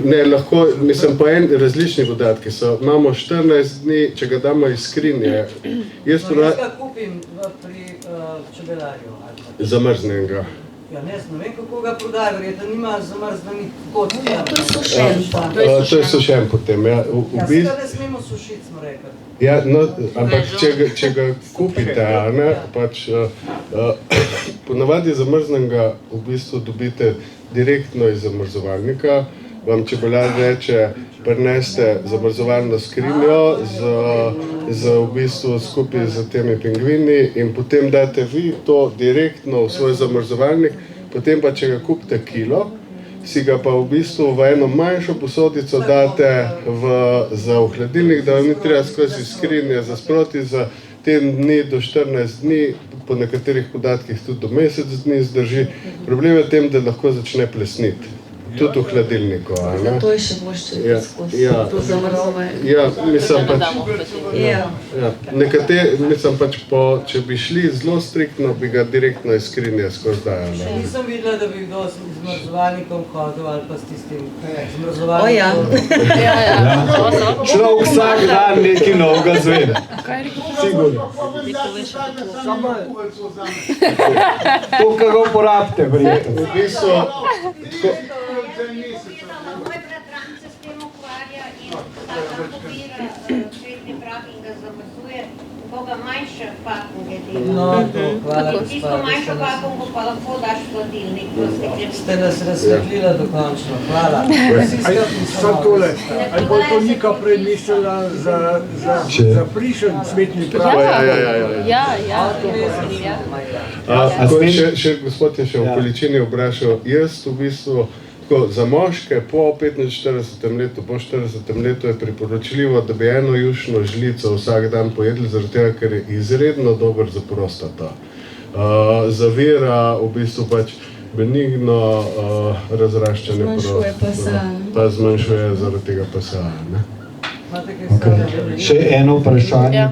Ne, lahko, pa različni podatki so. Imamo 14 dni, če ga damo iz skrinje. Jaz ga kupim pri čebelarju. Zamrznenega. Ja, ne vem, kako ga prodajo, verjetno nima zamrznenih kot. To je sušen. To je sušen potem, ja. Ja, se ga ne smemo sušiti, smo rekli. Ja, ampak če ga kupite, pač ponavadi zamrznenega v bistvu dobite direktno iz zamrzovalnika. Vam čebelar reče, prineste zamrzovalno skrinjo v bistvu skupaj z temi pingvini in potem date vi to direktno v svoj zamrzovalnik, potem pa, če ga kupite kilo, si ga pa v bistvu v eno manjšo posodico date za v hladilnik, da vam ni treba skozi skrinje za sproti za teden dni do 14 dni, po nekaterih podatkih tudi do mesec dni zdrži. Problem je v tem, da lahko začne plesniti. tudi v hladilniku. Zato je še boljše skozi zamrzovanje. Ja, mislim pač, Ja. mislim pač če bi šli zelo striktno, bi ga direktno iz skrinje skozi dajali. Nisem videla, da bi kdo z zmrzovalnikom hodil ali pa s tistim O zmrzovalnikom. ja. Človek vsak dan nekaj novega zve. Sigurno. To, kar ga uporabite, verjetno. V bistvu, tako, Moj bratranc se s tem ukvarja in tata pobira cvetni prah in ga zamrzuje, koga manjše pakunge dela. No, to, hvala, Tisto gospa, manjšo da ste pakungo pa lahko daš v hladilnik, v steklenico. ste nas razsvetlila dokončno. Hvala. Samo tole, ali bo to Nika prej mislila za prišen cvetni prah? Ja. tako še gospod je še v količini vprašal, jaz v bistvu, tako, za moške po 45. letu, po 40. letu je priporočljivo, da bi eno jušno žlico vsak dan pojedli, zaradi tega, ker je izredno dober za prostato. Zavira v bistvu pač benigno razraščanje Zmanjšuje PSA. pa zmanjšuje zaradi tega PSA. Ne? Imate kaj Okay. stvari? Še eno vprašanje. Ja.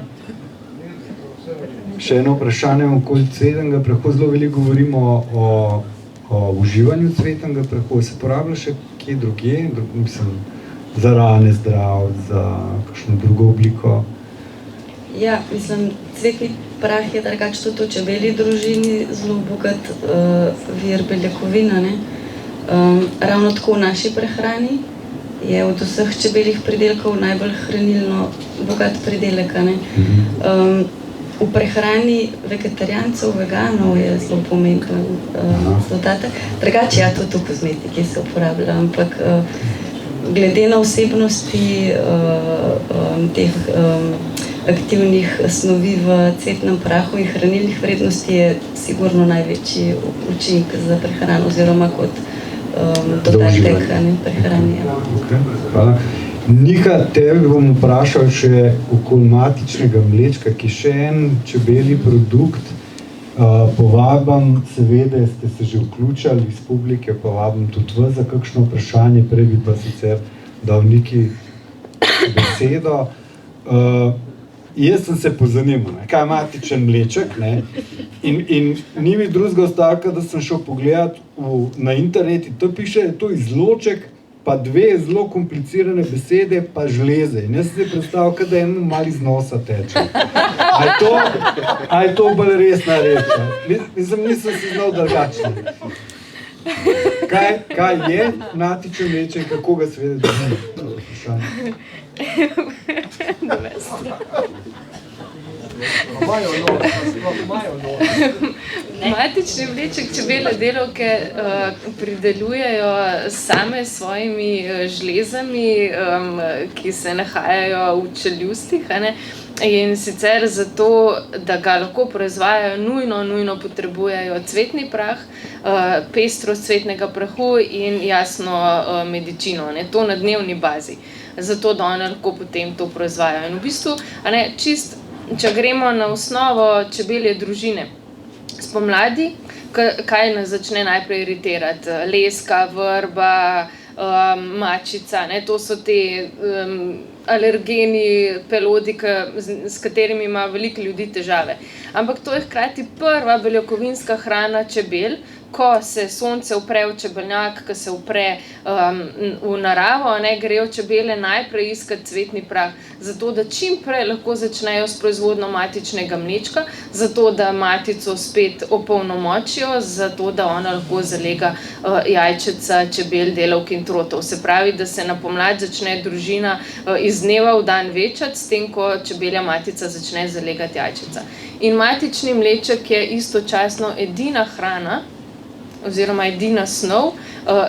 Še eno vprašanje okoli cvetnega prahu. Zelo veliko govorimo o uživanju cvetnega prahu. Se porablja še kje drugje? Mislim, za rane zdrav, za kakšno drugo obliko? Ja, mislim, cvetni prah je drugače tudi v čebelji družini zelo bogat vir beljakovina. Ne? Ravno tako v naši prehrani je od vseh čebeljih pridelkov najbolj hranilno bogat pridelek. Ne? V prehrani vegetarijancev, veganov je zelo pomemben dodatek. Drugače, ja, tudi v kozmetiki se uporablja, ampak glede na vsebnosti teh aktivnih snovi v cvetnem prahu in hranilnih vrednosti je sigurno največji učinek za prehrano oziroma kot dodatek prehrani. Ja. Okay. Hvala. Nika, tebe bom vprašal še okoli matičnega mlečka, ki je še en čebelji produkt. Povabim, seveda ste se že vključali iz publike, povabim tudi vas za kakšno vprašanje, prej bi pa sicer dal Niki besedo. Jaz sem se pozanimal, kaj je matičen mleček, ne? In ni mi drugega ostavka, da sem šel pogledat na internet in to piše, da je to izloček pa dve zelo komplicirane besede, pa žleze. In jaz sem si predstavil, da en mal iz nosa teče. A je to bolj resna reč? Nisem si znal drugačne. Kaj je matičen mleček in kako ga seveda dobi? Matični mleček čebele delavke pridelujejo same s svojimi žlezami, ki se nahajajo v čeljustih. In sicer zato, da ga lahko proizvajajo, nujno potrebujejo cvetni prah, pestrost cvetnega prahu in jasno medičino, to na dnevni bazi. Zato, da one lahko potem to proizvajajo. In v bistvu, če gremo na osnovo čebelje družine, spomladi, kaj nas začne najprej iritirati? Leska, vrba, mačica, to so te alergeni pelodi, s katerimi ima veliko ljudi težave. Ampak to je hkrati prva beljakovinska hrana čebel, ko se sonce upre v čebelnjak, ko se upre v naravo, grejo čebele najprej iskati cvetni prah, zato da čim prej lahko začnejo s proizvodnjo matičnega mlečka, zato da matico spet opolnomočijo, zato da ona lahko zalega jajčeca čebel, delavk in trotov. Se pravi, da se na pomlad začne družina iz dneva v dan večati, s tem, ko čebelja matica začne zalegati jajčeca. In matični mleček je istočasno edina hrana, oziroma edina snov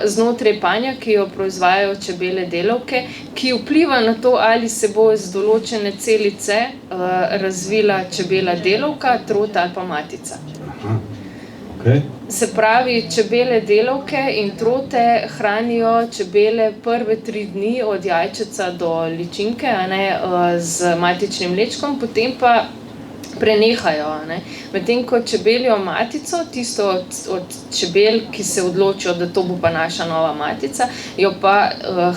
znotraj panja, ki jo proizvajajo čebele delavke, ki vpliva na to, ali se bo iz določene celice razvila čebela delavka, trota ali pa matica. Okay. Se pravi, čebele delavke in trote hranijo čebele prve 3 dni od jajčeca do ličinke, z matičnim mlečkom, potem pa prenehajo. Medtem ko čebelijo matico, tisto od čebel, ki se odločijo, da to bo pa naša nova matica, jo pa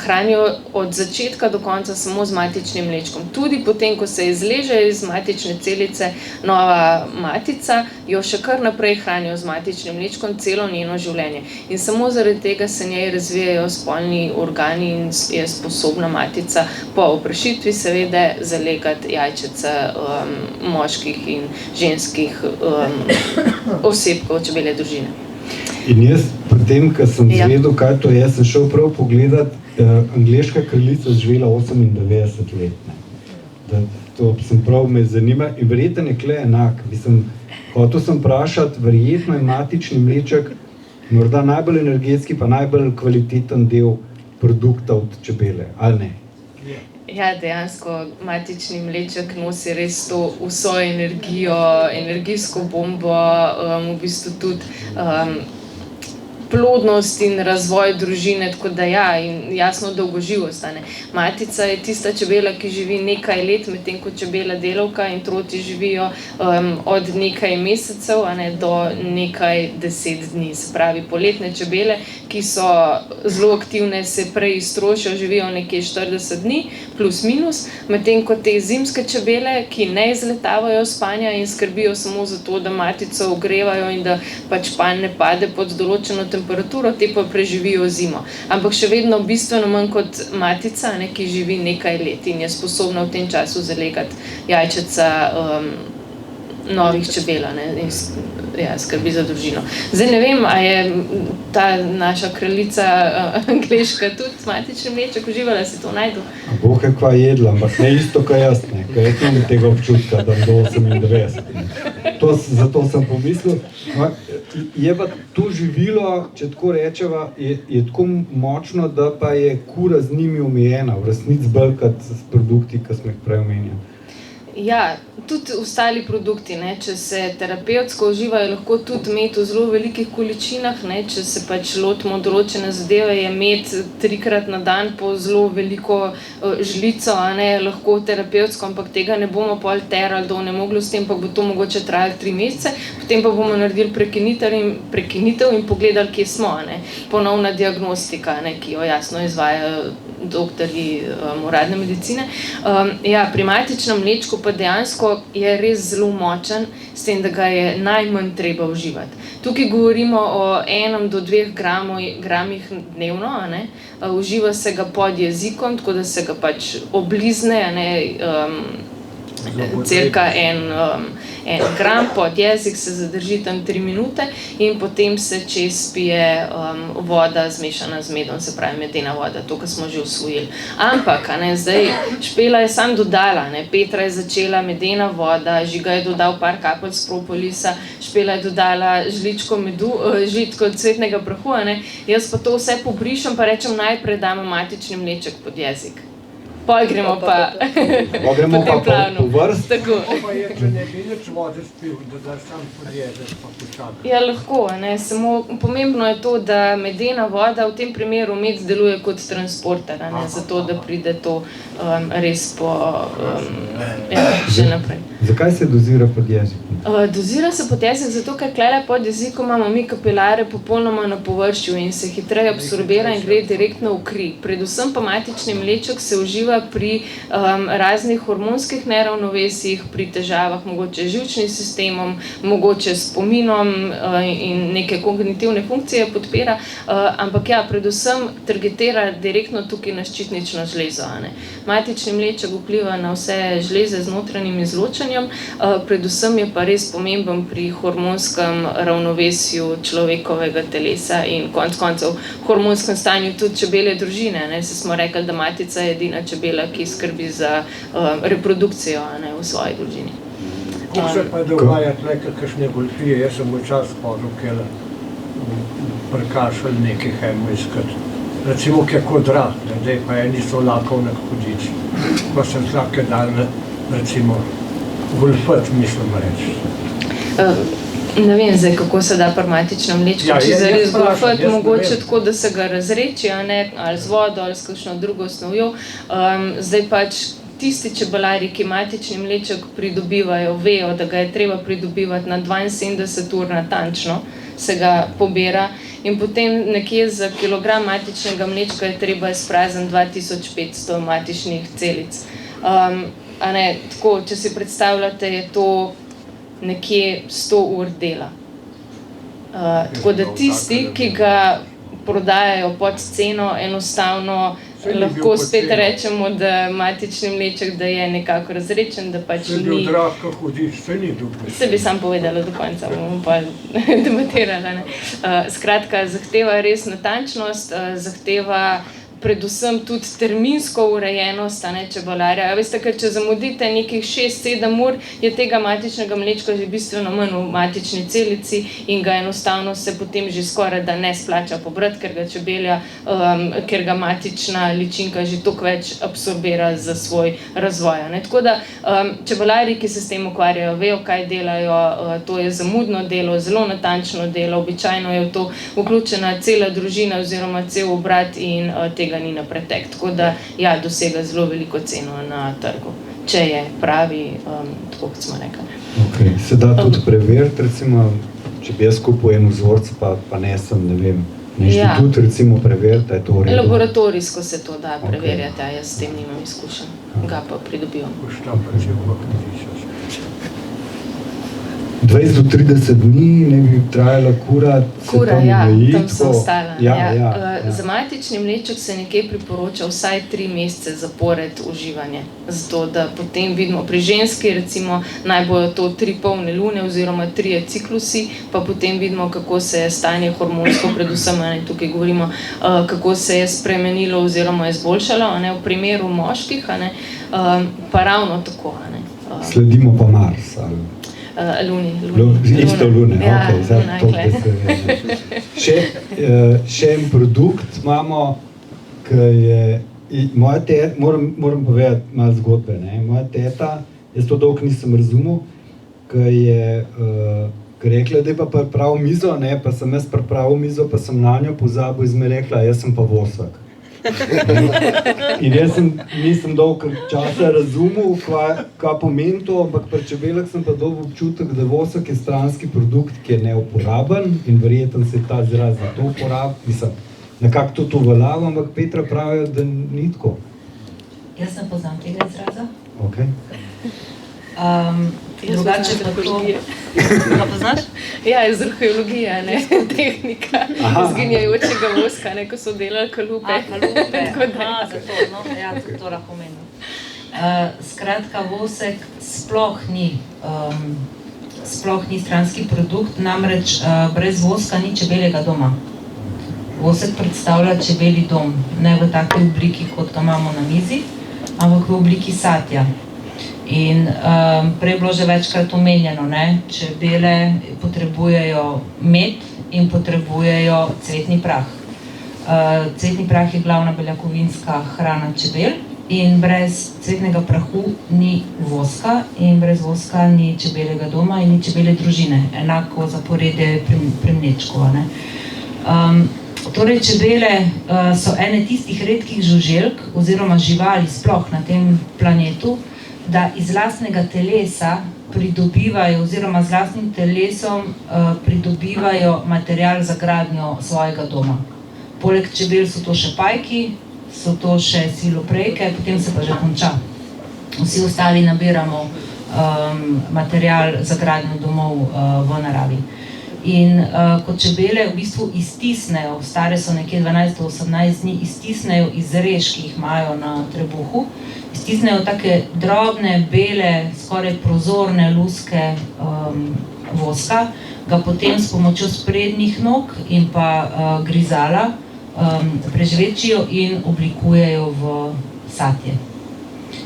hranijo od začetka do konca samo z matičnim mlečkom. Tudi potem, ko se izleže iz matične celice nova matica, jo še kar naprej hranijo z matičnim mlečkom celo njeno življenje. In samo zaradi tega se njej razvijajo spolni organi in je sposobna matica po oprašitvi seveda zalegati jajčeca moških in ženskih osebkov čebelje družine. In jaz, potem, ko sem zvedel, kaj to je, sem šel prav pogledat, angleška kraljica živela 98 let. To sem prav me zanima in verjetno je kle enak. Hotel sem vprašati, verjetno je matični mleček morda najbolj energetski, pa najbolj kvaliteten del produkta od čebele, ali ne? Ja, dejansko matični mleček nosi res to vso energijo, energijsko bombo, v bistvu tudi plodnost in razvoj družine, tako da ja, in jasno dolgoživost. Matica je tista čebela, ki živi nekaj let, medtem ko čebela delavka in troti živijo od nekaj mesecev do nekaj 10 dni. Se pravi, poletne čebele, ki so zelo aktivne, se prej iztrošijo, živijo nekje 40 dni, plus minus, medtem ko te zimske čebele, ki ne izletavajo spanja in skrbijo samo za to, da matico ogrevajo in da pač panj ne pade pod določeno temperaturo, te pa preživijo zimo. Ampak še vedno bistveno manj kot matica, ki živi nekaj let in je sposobna v tem času zalegati jajčeca novih čebel in skrbi za družino. Zdaj ne vem, a je ta naša kraljica angleška tudi matični mleček uživala, si to najdu? Boh je kva jedla, ampak ne isto kaj jaz, ker jaz imam tega občutka, da do 98. Zato sem pomislil. Je pa to živilo, če tako rečeva, je tako močno, da pa je kura z njimi omejena, v resnici bolj kot s produkti, ki smo jih prej omenjali. Ja, tudi ostali produkti, če se terapevtsko uživajo, lahko tudi med v zelo velikih količinah, če se pač lotimo določene zadeve, je med 3-krat na dan po zelo veliko žlico, lahko terapevtsko, ampak tega ne bomo pol terali do onemoglosti, ampak bo to mogoče trajalo 3 mesece, potem pa bomo naredili prekinitev in pogledali, kje smo. Ponovna diagnostika, ki jo jasno izvajajo doktorji uradne medicine. Ja, pri matičnem mlečku pa dejansko je res zelo močen, s tem, da ga je najmanj treba uživati. Tukaj govorimo o 1 do 2 gramih dnevno, uživa se ga pod jezikom, tako da se ga pač oblizne, cirka 1 gram pod jezik, se zadrži tam 3 minute in potem se čez pije voda zmešana z medom, se pravi medena voda, to, kar smo že usvojili. Ampak, zdaj Špela je sam dodala, Petra je začela medena voda, Žiga je dodal par kapelj propolisa, Špela je dodala žličko cvetnega prahu, jaz pa to vse pobrišem, pa rečem, najprej damo matični mleček pod jezik. Pol gremo pa po vrst. Pa je, če ne bi nič vode spil, da daš sam pod jezik pa počakaj. Ja, lahko, samo pomembno je to, da medena voda v tem primeru med deluje kot transporter, zato da pride to res še naprej. Zakaj se dozira pod jezik? Dozira se pod jezik zato, ker klele pod jezikom imamo mi kapilare popolnoma na površju in se hitreje absorbira in gre direktno v kri. Predvsem pa matični mleček se uživa pri raznih hormonskih neravnovesjih, pri težavah mogoče z živčnim sistemom, mogoče s spominom in neke kognitivne funkcije podpira, ampak ja, predvsem targetira direktno tukaj na ščitnično žlezo. Matični mleček vpliva na vse žleze z notranjim izločanjem, predvsem je pa res pomemben pri hormonskem ravnovesju človekovega telesa in konec koncev hormonskem stanju tudi čebelje družine. Se smo rekli, da matica je edina čebela, ki skrbi za reprodukcijo v svoji družini. Kako se pa dogaja tle, kakšne golfije? Jaz sem v čas hodil, ker prekašali nekaj hajmo iskati. Recimo, kje Kodrat, zdaj pa eni so lakovne hudiči. Pa sem vsake dan, recimo, golfat, mislim reči. Ne vem zdaj, kako se da pri matičnem mlečku, če zares golfat, mogoče tako, da se ga razreči, ali z vodo, ali s kakšno drugo snovjo. Zdaj pač tisti čebelarji, ki matični mleček pridobivajo, vejo, da ga je treba pridobivati na 72 ur natančno, se ga pobira in potem nekje za kilogram matičnega mlečka je treba izprazniti 2500 matičnih celic. Tako, če si predstavljate, je to nekje 100 ur dela. Tako da tisti, ki ga prodajajo pod ceno, enostavno lahko spet rečemo, da matični mleček, da je nekako razrečen, da pač ni... Se bi v Dravka hudiš, se ni dupli. Se bi sam povedala do konca, bomo pa debatirala. Skratka, zahteva res natančnost, zahteva predvsem tudi terminsko urejenost čebelarja. Veste, ker če zamudite nekih 6-7 ur, je tega matičnega mlečka že bistveno manj v matični celici in ga enostavno se potem že skoraj da ne splača pobrati, ker ga čebelja, ker ga matična ličinka že toliko več absorbira za svoj razvoj. Tako da čebelarji, ki se s tem ukvarjajo, vejo, kaj delajo, to je zamudno delo, zelo natančno delo, običajno je v to vključena cela družina oziroma cel obrat in tega ni na pretek. Tako da, ja, dosega zelo veliko ceno na trgu, če je pravi, tako kot smo rekli. Okay. Se da tudi preveriti, recimo, če bi jaz kupil en vzorc, pa nesem, ne vem, inštitut, recimo, preveriti, je to v redu? Laboratorijsko se to da preverjati, a jaz s tem nimam izkušenj, ga pa pridobivam. 20 do 30 dni ne bi trajala kura, tam so ostala. Za matični mleček se nekje priporoča vsaj 3 mesece zapored uživanje. Zato, da potem vidimo, pri ženski recimo naj bojo to 3 polne lune oziroma 3 ciklusi, pa potem vidimo, kako se je stanje hormonsko, predvsem tukaj govorimo, kako se je spremenilo oziroma izboljšalo, v primeru moških, pa ravno tako. Sledimo pa Mars, ali? Luni. Isto lune, ok, zdaj to, da se še en produkt imamo, ki je, moja teta, moram povedati malo zgodbe, moja teta, jaz to dolgo nisem razumel, ki je rekla, da je pa pripravil mizo, pa sem jaz pripravil mizo, pa sem na njo pozabil in mi rekla, jaz sem pa vosek. In jaz nisem dolgo časa razumel, kaj pomeni to, ampak pri čebelah sem pa dobil občutek, da vosek je stranski produkt, ki je neuporaben in verjetno se ta izraz za to uporab, mislim, nekako to uveljavljam, ampak Petra pravijo, da ni tako. Jaz ne poznam tega izraza. Ok. Drugače pa to... Ga poznaš? Ja, iz arheologije, tehnika izginjajočega voska, ko so delali kalupe. Kalupe, zato, ja, to lahko menim. Skratka, vosek sploh ni stranski produkt, namreč brez voska ni čebeljega doma. Vosek predstavlja čebelji dom, ne v taki obliki, kot ga imamo na mizi, ampak v obliki satja. In prej je bilo že večkrat omenjeno, čebele potrebujejo med in potrebujejo cvetni prah. Cvetni prah je glavna beljakovinska hrana čebel in brez cvetnega prahu ni voska in brez voska ni čebeljega doma in ni čebelje družine. Enako zaporedje pri mlečku. Torej, čebele so ene tistih redkih žuželk oziroma živali sploh na tem planetu, da iz lastnega telesa pridobivajo oziroma z lastnim telesom pridobivajo material za gradnjo svojega doma. Poleg čebel so to še pajki, so to še sviloprejke, potem se pa že konča. Vsi ostali nabiramo material za gradnjo domov v naravi. In ko čebele v bistvu iztisnejo, stare so nekje 12-18 dni, iztisnejo izrež, ki jih imajo na trebuhu, iztisnejo take drobne, bele, skoraj prozorne luske voska, ga potem s pomočjo sprednjih nog in pa grizala prežvečijo in oblikujejo v satje.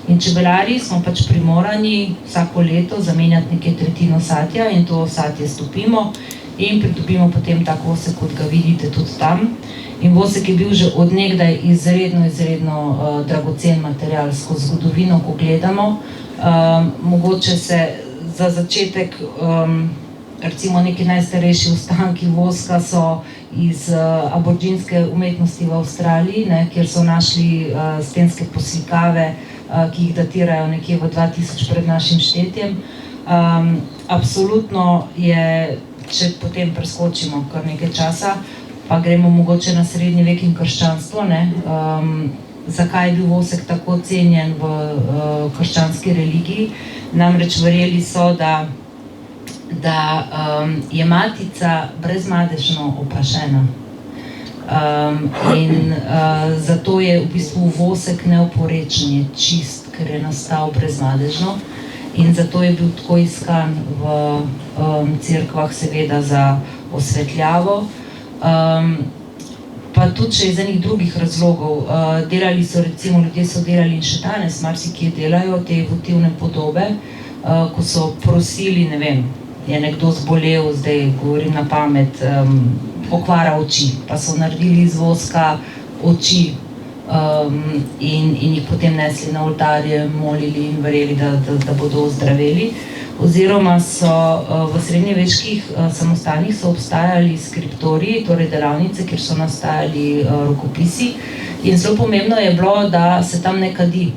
In čebelarji smo pač primorani vsako leto zamenjati nekaj tretjino satja in to satje stopimo in pridobimo potem tak vosek, kot ga vidite tudi tam. In vosek je bil že od nekdaj izredno dragocen material skozi zgodovino, ko gledamo. Mogoče se za začetek, recimo neki najstarejši ostanki voska so iz aborigínske umetnosti v Avstraliji, kjer so našli stenske poslikave ki jih datirajo nekje v 2000 pred našim štetjem. Absolutno je, če potem preskočimo kar nekaj časa, pa gremo mogoče na srednji vek in krščanstvo, ne? Zakaj je bil vosek tako cenjen v krščanski religiji? Namreč verjeli so, da je matica brezmadežno oprašena. In zato je v bistvu vosek neoporečen, je čist, ker je nastal brezmadežno. In zato je bil tako iskan v cerkvah seveda za osvetljavo. Pa tudi še iz enih drugih razlogov. Delali so, recimo, ljudje so delali in še danes marsikje delajo te votivne podobe, ko so prosili, ne vem, je nekdo zbolel, zdaj govorim na pamet, okvara oči, pa so naredili iz voska oči in jih potem nesli na oltarje, molili in verjeli, da bodo ozdraveli. Oziroma so v srednjeveških samostanih so obstajali skriptoriji, torej delavnice, kjer so nastajali rokopisi. In zelo pomembno je bilo, da se tam ne kadi.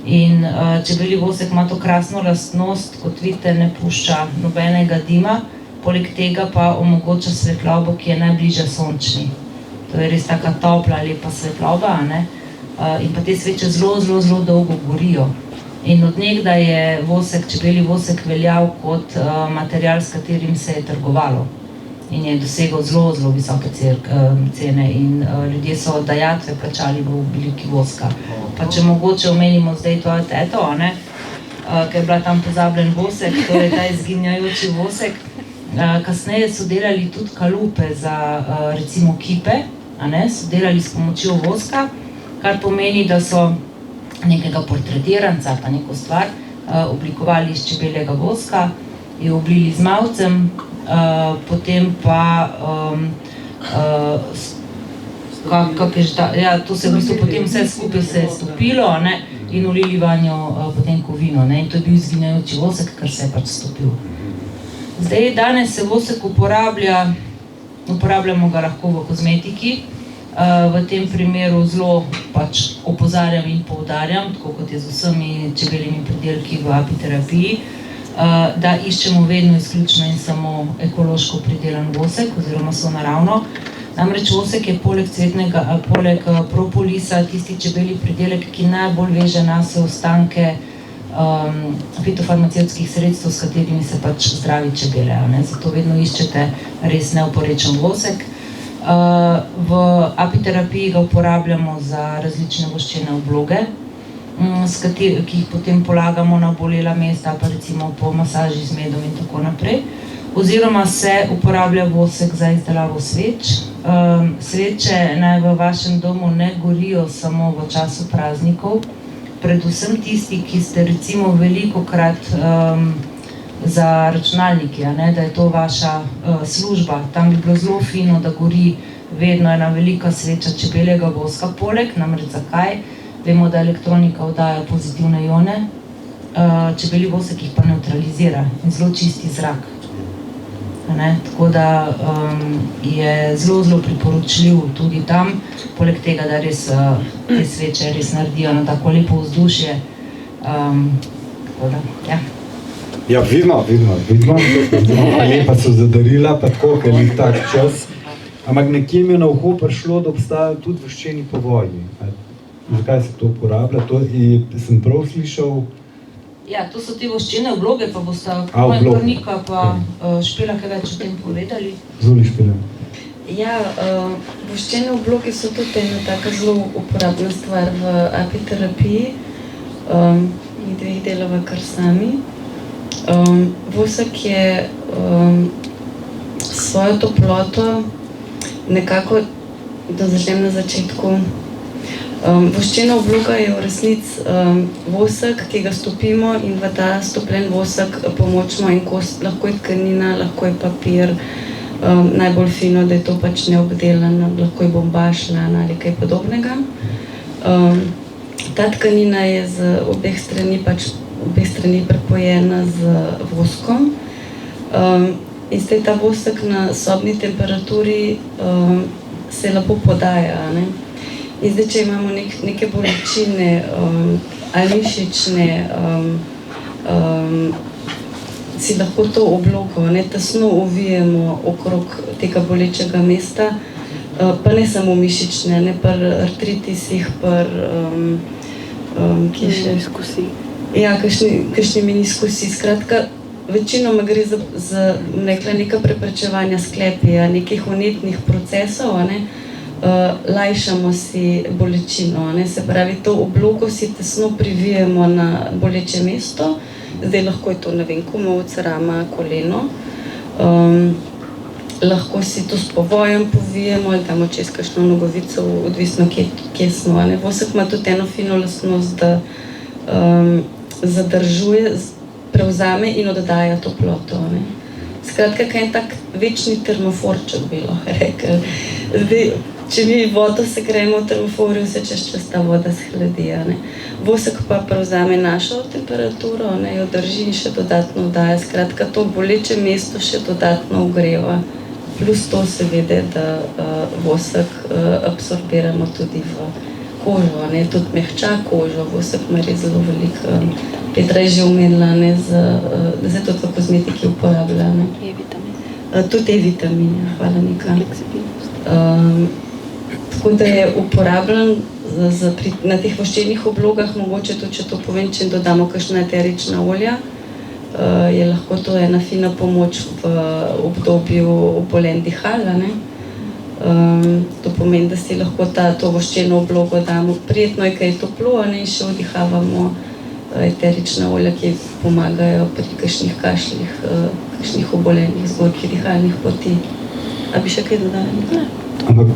In čebelji vosek ima to krasno lastnost, kot vidite, ne pušča nobenega dima, poleg tega pa omogoča svetlobo, ki je najbližja sončni. To je res taka topla, lepa svetloba, ne? In pa te sveče zelo dolgo gorijo. In od nekdaj je vosek, čebelji vosek veljal kot material, s katerim se je trgovalo. In je dosegal zelo visoke cene in ljudje so dajatve plačali v obliki voska. Pa če mogoče omenimo zdaj tvojo teto, ne? Ker je bila tam pozabljen vosek, torej ta izginjajoči vosek. Kasneje so delali tudi kalupe za recimo kipe, ne? So delali s pomočjo voska, kar pomeni, da so nekega portretiranca, pa neko stvar, oblikovali iz čebeljega voska, jo oblili z mavcem, potem pa, to se v bistvu potem vse skupaj se je stopilo, ne, in ulili vanjo potem kovino, ne, in to je bil izginjajoči vosek, ker se je pač stopil. Zdaj, danes se vosek uporabljamo ga lahko v kozmetiki. V tem primeru zelo pač opozarjam in poudarjam, tako kot je z vsemi čebeljimi pridelki v apiterapiji, da iščemo vedno izključno in samo ekološko pridelan vosek oziroma sonaravno. Namreč vosek je poleg propolisa tisti čebelji pridelek, ki najbolj veže nase ostanke fitofarmacevtskih sredstev, s katerimi se pač zdravi čebele, ne? Zato vedno iščete res neoporečen vosek. V apiterapiji ga uporabljamo za različne voščene obloge, ki jih potem polagamo na obolela mesta, pa recimo po masaži z medom in tako naprej. Oziroma se uporablja vosek za izdelavo sveč. Sveče naj v vašem domu ne gorijo samo v času praznikov, predvsem tisti, ki ste recimo velikokrat za računalniki, ne, da je to vaša služba. Tam bi bilo zelo fino, da gori vedno ena velika sveča čebeljega voska poleg, namreč zakaj? Vemo, da elektronika oddaja pozitivne ione, čebelji vosek jih pa neutralizira in zelo čisti zrak. Ne? Tako da je zelo priporočljiv tudi tam, poleg tega, da res te sveče res naredijo na tako lepo vzdušje. Tako da, ja. Ja, vidno. Lepa so zadarila, pa tako, ker je tak čas. Ampak nekje mi je na uho prišlo, da obstajajo tudi voščeni povoji. Zakaj se to uporablja? To sem prav slišal. Ja, to so te voščene obloge, pa bosta moja Kornika pa Špela kaj več o tem povedali. Zoli Špela. Ja, voščene obloge so tudi ena taka zelo uporabna stvar v apiterapiji. Mi dve delava kar sami. Vosek je svojo toploto nekako, da začnem na začetku. Voščena obloga je v resnici vosek, ki ga stopimo in v ta stopljen vosek pomočimo en kos, lahko je tkanina, lahko je papir, najbolj fino, da je to pač neobdelano, lahko je bombaž, lana ali kaj podobnega. Ta tkanina je z obeh strani prepojena z voskom. In zdaj ta vosek na sobni temperaturi se lepo podaja, ne? In zdaj, če imamo neke bolečine ali mišične, si lahko to oblogo tesno ovijemo okrog tega bolečega mesta, pa ne samo mišične, ne pri artritisih, Meniskusi. Ja, kakšni meniskusi. Skratka, večinoma gre za neka preprečevanja sklepja, nekih vnetnih procesov, lajšamo si bolečino, se pravi, to oblogo si tesno privijemo na boleče mesto, zdaj lahko je to, ne vem, komolec, rama, koleno, lahko si to s povojem povijemo ali damo čez kakšno nogovico, odvisno kje smo. Vosek ima tudi eno fino lastnost, da zadržuje, prevzame in oddaja toploto. Skratka, kaj je tak večni termoforček bi lahko rekli. Zdaj, če mi vodo segrejemo v termoforju, se čez ta voda shladi. Vosek pa prevzame našo temperaturo, jo drži in še dodatno oddaja. Skratka, to boleče mesto še dodatno ogreva. Plus to seveda, da vosek absorbiramo tudi v kožo, tudi mehča kožo, vosek ima res zelo veliko. Petra je že omenila, da se tudi v kozmetiki uporablja. E-vitamin. Tudi E-vitamin, hvala Nika. Tako da je uporabljen na teh voščenih oblogah, mogoče tudi, če to povem, če dodamo kakšna eterična olja, je lahko to ena fina pomoč v obdobju obolenj dihal. To pomeni, da si lahko to voščeno oblogo damo. Prijetno je, ker je toplo, in še vdihavamo eterična olja, ki pomagajo pri kakšnih kašljih, kakšnih obolenjih zgornjih dihalnih poti. A bi še kaj dodali? Ne. Ampak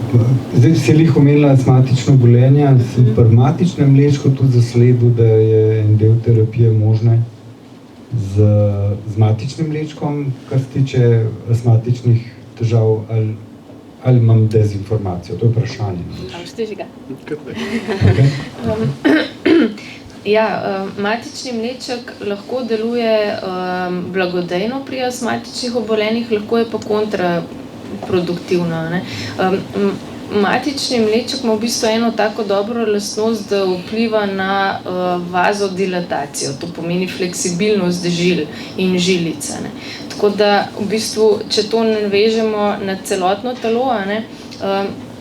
zdaj si lih omenila astmatično obolenje, sem pri matičnem mlečku tudi zasledil, da je en del terapije možne z matičnim mlečkom, kar se tiče astmatičnih težav, ali imam dezinformacijo? To je vprašanje. Štiži ga. Okay. Ja, matični mleček lahko deluje blagodejno pri astmatičnih obolenjih, lahko je pa kontraproduktivno. Matični mleček ima v bistvu eno tako dobro lastnost, da vpliva na vazodilatacijo, to pomeni fleksibilnost žil in žilice. Tako da v bistvu, če to navežemo na celotno telo,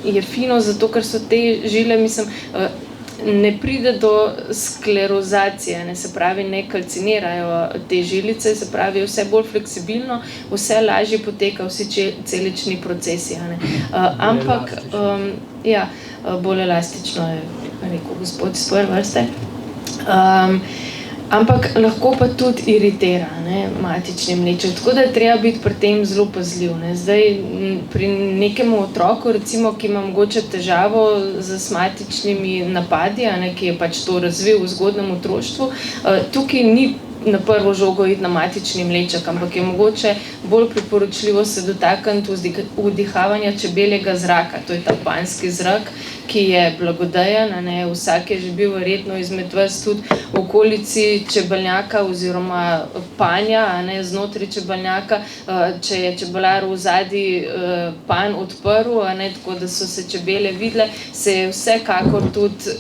je fino zato, ker so te žile, ne pride do sklerozacije, se pravi, ne kalcinirajo te žilice, se pravi, vse bolj fleksibilno, vse lažje poteka, vsi celični procesi. Ampak, bolj elastično je rekel gospod iz prve vrste. Ampak lahko pa tudi iritira matični mleček, tako da je treba biti pri tem zelo pazljiv. Zdaj, pri nekem otroku, recimo, ki ima mogoče težavo z astmatičnimi napadi, ki je pač to razvil v zgodnjem otroštvu, tukaj ni na prvo žogo iti na matični mleček, ampak je mogoče bolj priporočljivo se dotakniti vdihavanja čebeljega zraka. To je ta panski zrak, ki je blagodejen, vsak je že bil verjetno izmed vas tudi v okolici čebeljaka oziroma panja, znotraj čebeljaka, če je čebelar v zadnji panj odprl, tako da so se čebele videle, se je vsekakor tudi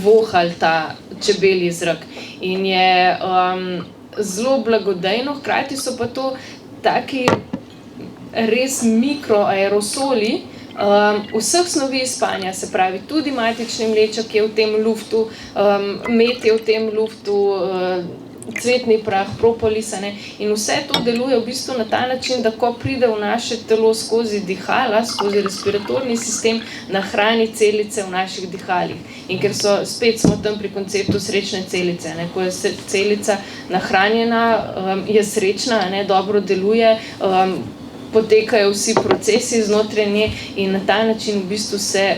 vohal ta čebelji zrak in je zelo blagodejno, hkrati so pa to taki res mikroaerosoli vseh snovi iz spanja, se pravi tudi matični mleček je v tem luftu, med je v tem luftu, cvetni prah, propolis, in vse to deluje v bistvu na ta način, da ko pride v naše telo skozi dihala, skozi respiratorni sistem, nahrani celice v naših dihalih. In ker spet smo tam pri konceptu srečne celice, ko je celica nahranjena, je srečna, dobro deluje, potekajo vsi procesi znotraj nje in na ta način v bistvu se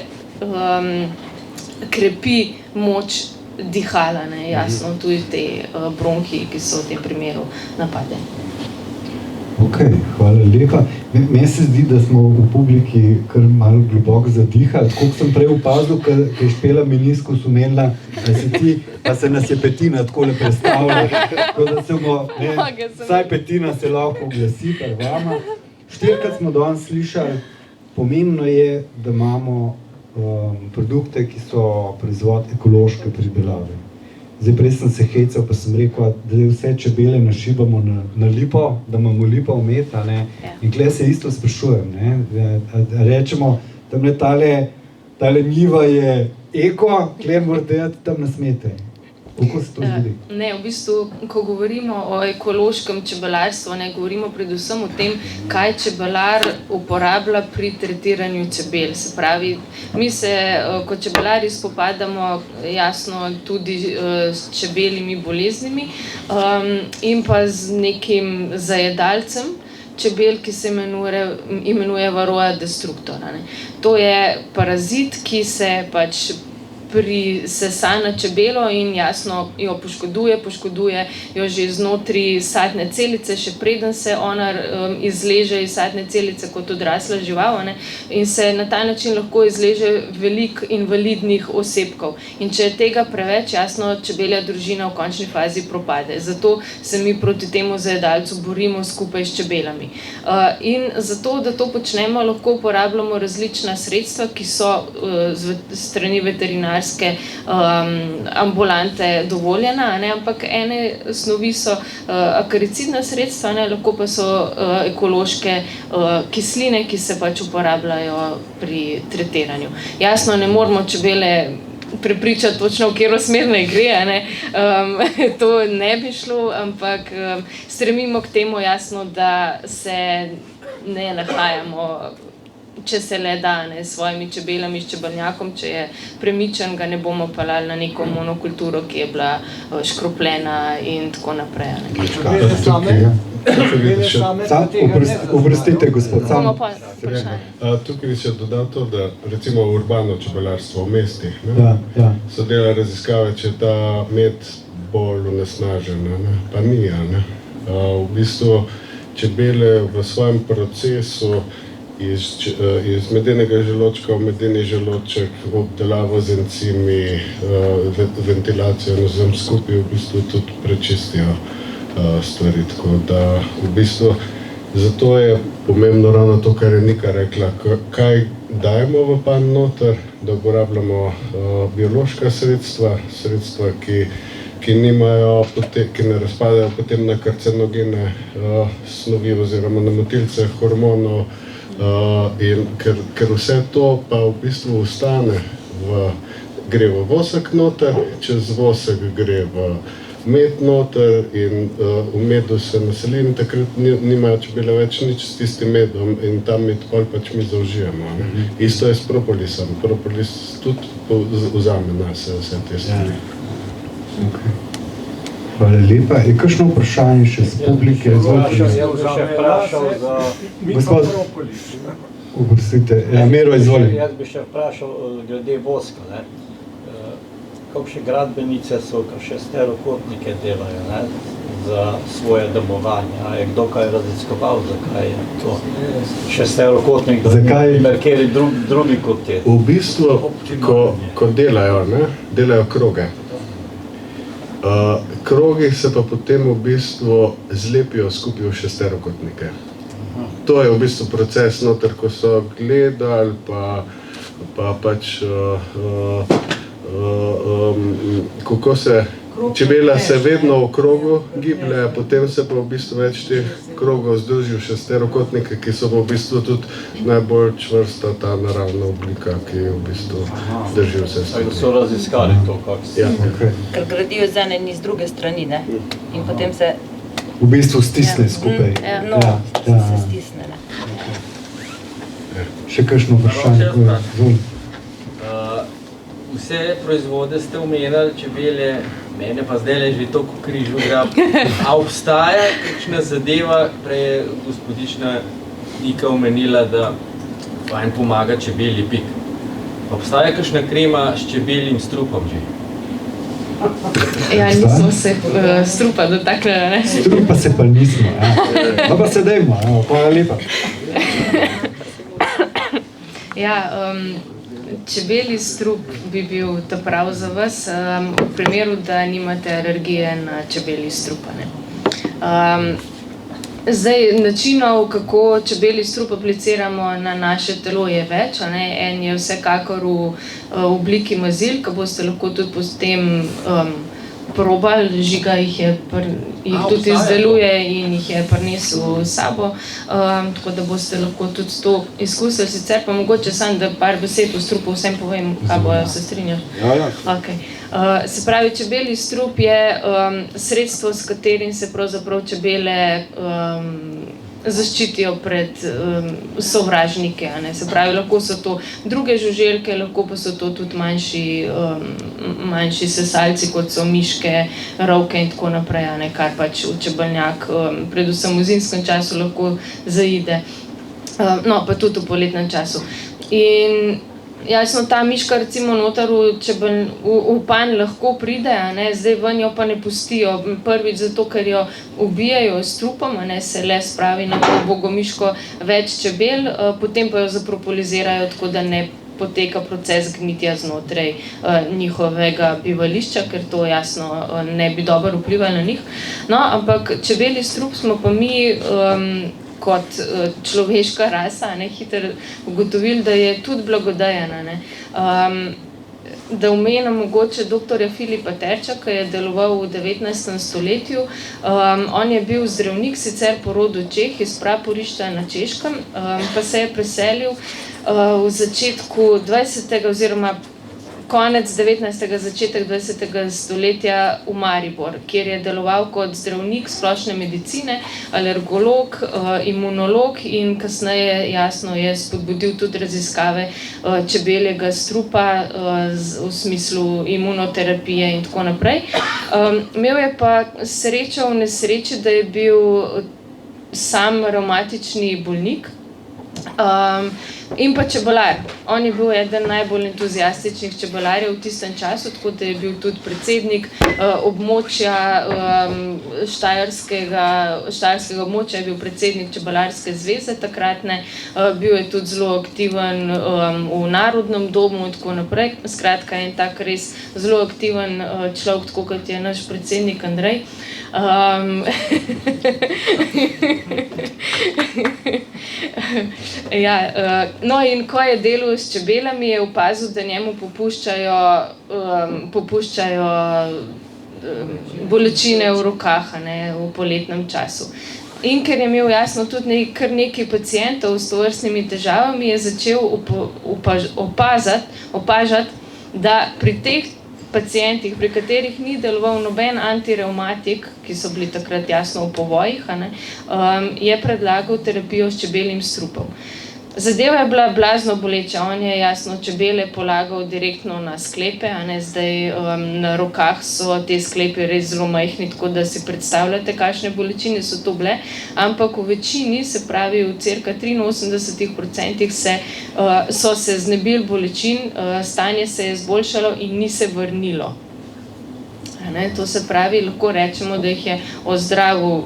krepi moč dihala, jasno, tudi te bronhi, ki so v tem primeru napadeni. Ok, hvala lepa. Meni se zdi, da smo v publiki kar malo globoko zadihali. Tako sem prej opazil, ker je Špela meniskus omenila, da se ti, pa se nas je petina takole predstavlja. Tako da se vsaj petina se lahko oglasi pri vama. Štirikrat smo danes slišali, pomembno je, da imamo produkte, ki so proizvod ekološke pridelave. Zdaj, prej sem se hecal, pa sem rekel, da vse čebele našibamo na lipo, da imamo lipo vmet, a ne? In tukaj se isto sprašujem, ne? Rečemo, tamle tale njiva je eko, tukaj morate jati tam nasmete. Kako se to zgodi? Ne, v bistvu, ko govorimo o ekološkem čebelarstvu, ne, govorimo predvsem o tem, kaj čebelar uporablja pri tretiranju čebel. Se pravi, mi se kot čebelari spopadamo jasno tudi s čebeljimi boleznimi in pa z nekim zajedalcem čebel, ki se imenuje Varroa destructor. To je parazit, ki se pač prisesa na čebelo in jasno jo poškoduje jo že znotri sadne celice, še preden se ona izleže iz sadne celice kot odrasla žival, ne? In se na ta način lahko izleže veliko invalidnih osebkov. In če je tega preveč, jasno, čebelja družina v končni fazi propade. Zato se mi proti temu zajedalcu borimo skupaj s čebelami. In zato, da to počnemo, lahko uporabljamo različna sredstva, ki so strani veterinarske ambulante dovoljena, ne? Ampak ene snovi so akaricidna sredstva, ne? Lahko pa so ekološke kisline, ki se pač uporabljajo pri tretiranju. Jasno, ne moramo čebele prepričati točno, v katero smer naj gre, ne? To ne bi šlo, ampak stremimo k temu, jasno, da se ne nahajamo, če se le da, ne, s svojimi čebelami, s čebelnjakom, če je premičen, ga ne bomo pelali na neko monokulturo, ki je bila škropljena in tako naprej. Oprostite, gospod, samo. Tukaj bi se dodal to, da recimo urbano čebelarstvo v mestih, so dela raziskave, če je ta med bolj onesnažen, pa ni, ne. V bistvu čebele v svojem procesu iz medenega želodčka v medeni želodček, obdelavo z encimi, ventilacijo na vsem skupaj v bistvu tudi prečistijo stvari. Tako da v bistvu zato je pomembno ravno to, kar je Nika rekla, kaj dajemo v pan noter, da uporabljamo biološka sredstva, ki ne razpadajo potem na karcinogene snovi oziroma na motilce hormonov, in ker vse to pa v bistvu ostane, gre v vosek noter, čez vosek gre v med noter in v medu se naseli in takrat nimajo čebele več nič s tistim medom in ta med pol pač mi zaužijemo. Isto je s propolisom. Propolis tudi vzame nas vse te stvari. Hvala lepa. Je kakšno vprašanje še z publike? Jaz bi še vprašal za... Gospod, oprostite. Miro, izvoli. Jaz bi še vprašal glede voska, ne. Kakšne gradbenice so, kakšne sterokotnike delajo, ne, za svoje domovanje. A je kdo kaj raziskoval, zakaj je to še sterokotnik, da ni kjeri drugi kot te? V bistvu, ko delajo, ne, delajo kroge. Krogi se pa potem v bistvu zlepijo skupaj v šesterokotnike. To je v bistvu proces noter, ko so gledali, pa pač kako se čebela se vedno v krogu giblje, potem se pa v bistvu več teh krogov združi v šesterokotnike, ki so v bistvu tudi najbolj čvrsta ta naravna oblika, ki v bistvu drži vse skupaj. So raziskali to, kako se... Ker gradijo z ene in z druge strani, ne? In potem se... V bistvu stisne skupaj. Se stisne, ne. Še kakšno vprašanje? Vse proizvode ste omenjali, čebele, mene pa zdaj že toliko križu grab. A obstaja kakšna zadeva, prej je gospodična Nika omenila, da fajn pomaga čebeli pik. Obstaja kakšna krema s čebeljim strupom že? Ja, nismo se strupa dotaknili, ne? Strupa se pa nismo, ja. Pa se dajmo, hvala lepa. Ja, čebelji strup bi bil ta prav za vas, v primeru, da nimate alergije na čebelji strup. Zdaj, načinov, kako čebelji strup apliciramo na naše telo je več, ne? En je vsekakor v obliki mazil, ki boste lahko tudi potem probali, Žiga jih tudi izdeluje in jih je prinesel s sabo, tako da boste lahko tudi to izkusili, sicer pa mogoče samo, da par besed o strupu vsem povem, kaj bojo, se strinjaš? Ja. Okay. Se pravi, čebelji strup je sredstvo, s katerim se pravzaprav čebele zaščitijo pred sovražnike, ne? Se pravi, lahko so to druge žuželke, lahko pa so to tudi manjši sesalci, kot so miške, rovke in tako naprej, ne? Kar pač v čebelnjak, predvsem v zimskem času lahko zaide, no pa tudi v poletnem času. In jasno, ta miška recimo noter v panj lahko pride, ne? Zdaj ven jo pa ne pustijo, prvič zato, ker jo ubijajo s trupom, ne? Se le spravi na bogomiško več čebel, potem pa jo zapropolizirajo, tako da ne poteka proces gnitja znotraj njihovega bivališča, ker to jasno ne bi dobro vplivalo na njih. No, ampak čebelji strup smo pa mi kot človeška rasa, ne, hitro ugotovili, da je tudi blagodejna, ne. Da omenim mogoče doktorja Filipa Terča, ki je deloval v 19. stoletju. On je bil zdravnik, sicer po rodu Čeh, iz Praporišča na Češkem, pa se je preselil v začetku 20. oziroma konec 19. začetek 20. stoletja v Maribor, kjer je deloval kot zdravnik splošne medicine, alergolog, imunolog in kasneje jasno je spodbudil tudi raziskave čebeljega strupa v smislu imunoterapije in tako naprej. Imel je pa srečo v nesreči, da je bil sam revmatični bolnik, in pa čebelar. On je bil eden najbolj entuziastičnih čebelarjev v tistem času, tako da je bil tudi predsednik območja štajerskega območja, je bil predsednik Čebelarske zveze takratne, bil je tudi zelo aktiven v Narodnem domu in tako naprej. Skratka, en tak res zelo aktiven človek, tako kot je naš predsednik Andrej. No in ko je delal s čebelami, je opazil, da njemu popuščajo bolečine v rokah, ne, v poletnem času. In ker je imel jasno tudi kar nekaj pacientov s tovrstnimi težavami, je začel opažati, da pri teh pacientih, pri katerih ni deloval noben antirevmatik, ki so bili takrat jasno v povojih, je predlagal terapijo s čebeljim strupom. Zadeva je bila blazno boleča, on je jasno čebele polagal direktno na sklepe, zdaj na rokah so te sklepe res zelo majhni, tako da si predstavljate, kakšne bolečine so to bile, ampak v večini, se pravi v cirka 83% so se znebili bolečin, stanje se je izboljšalo in ni se vrnilo. To se pravi, lahko rečemo, da jih je ozdravil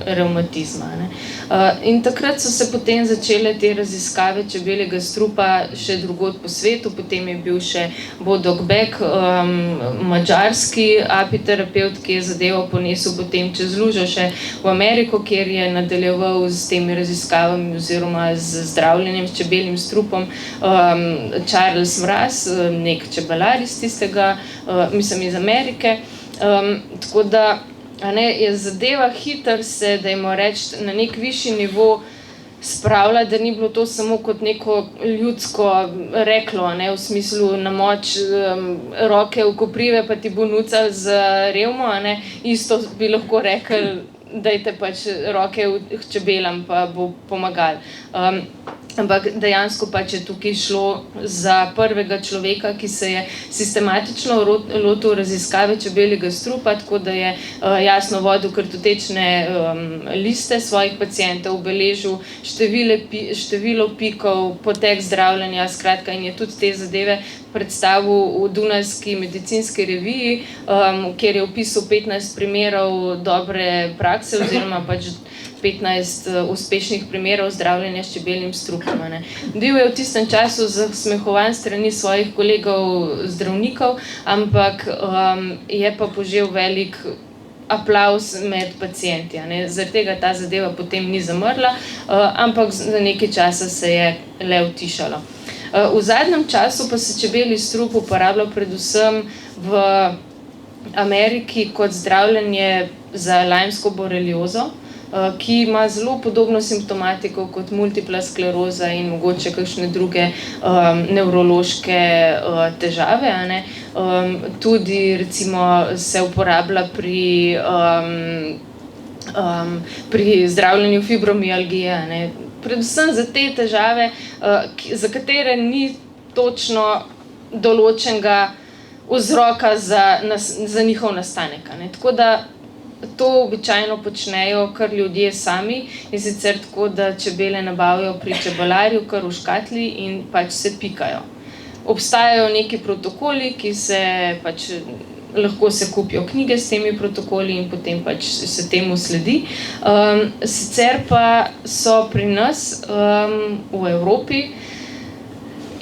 revmatizma. In takrat so se potem začele te raziskave čebeljega strupa še drugod po svetu, potem je bil še Bodok Bek, madžarski apiterapeut, ki je zadevo ponesel potem čez lužo še v Ameriko, kjer je nadaljeval s temi raziskavami oziroma z zdravljenjem s čebeljim strupom Charles Mraz, nek čebelar iz tistega, mislim iz Amerike, tako da je zadeva hitro se, dajmo reči, na nek višji nivo spravlja, da ni bilo to samo kot neko ljudsko reklo, v smislu na moč roke v koprive, pa ti bo nucal z revmo, isto bi lahko rekli, dajte pač roke v čebelam, pa bo pomagal. Ampak dejansko pač je tukaj šlo za prvega človeka, ki se je sistematično lotil raziskave čebeljega strupa, tako da je jasno vodil kartotečne liste svojih pacientov, beležil število pikov, potek zdravljenja, skratka, in je tudi te zadeve predstavil v Dunajski medicinski reviji, kjer je opisal 15 primerov dobre prakse oziroma pač 15 uspešnih primerov zdravljenja s čebeljim strupom. Bil je v tistem času zasmehovan strani svojih kolegov zdravnikov, ampak je pa požel velik aplavz med pacienti. Zaradi tega ta zadeva potem ni zamrla, ampak za nekaj časa se je le utišalo. V zadnjem času pa se čebelji strup uporablja predvsem v Ameriki kot zdravljenje za lajmsko boreliozo, ki ima zelo podobno simptomatiko kot multipla skleroza in mogoče kakšne druge nevrološke težave. Tudi recimo se uporablja pri zdravljenju fibromialgije, predvsem za te težave, za katere ni točno določenega vzroka za njihov nastanek. Tako da to običajno počnejo kar ljudje sami, in sicer tako, da čebele nabavijo pri čebelarju kar v škatli in pač se pikajo. Obstajajo neki protokoli, ki se pač lahko se kupijo knjige s temi protokoli in potem pač se temu sledi. Sicer pa so pri nas v Evropi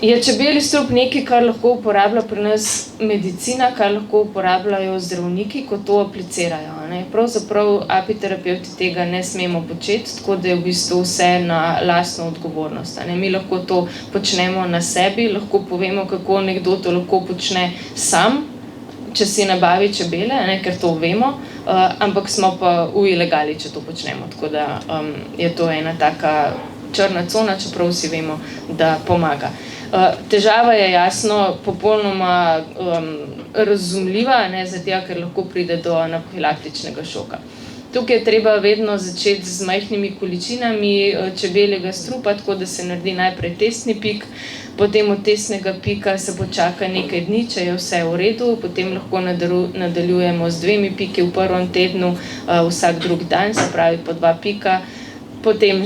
je čebelji strup nekaj, kar lahko uporablja pri nas medicina, kar lahko uporabljajo zdravniki, ko to aplicirajo. Pravzaprav apiterapevti tega ne smemo početi, tako da je v bistvu vse na lastno odgovornost. Mi lahko to počnemo na sebi, lahko povemo, kako nekdo to lahko počne sam, če si nabavi čebele, ker to vemo, ampak smo pa v ilegali, če to počnemo. Tako da je to ena taka črna cona, čeprav vsi vemo, da pomaga. Težava je jasno popolnoma razumljiva, zato ker lahko pride do anafilaktičnega šoka. Tukaj je treba vedno začeti z majhnimi količinami čebeljega strupa, tako da se naredi najprej testni pik, potem od testnega pika se počaka nekaj dni, če je vse v redu, potem lahko nadaljujemo z 2 piki v prvem tednu, vsak drug dan, se pravi po 2 pika, potem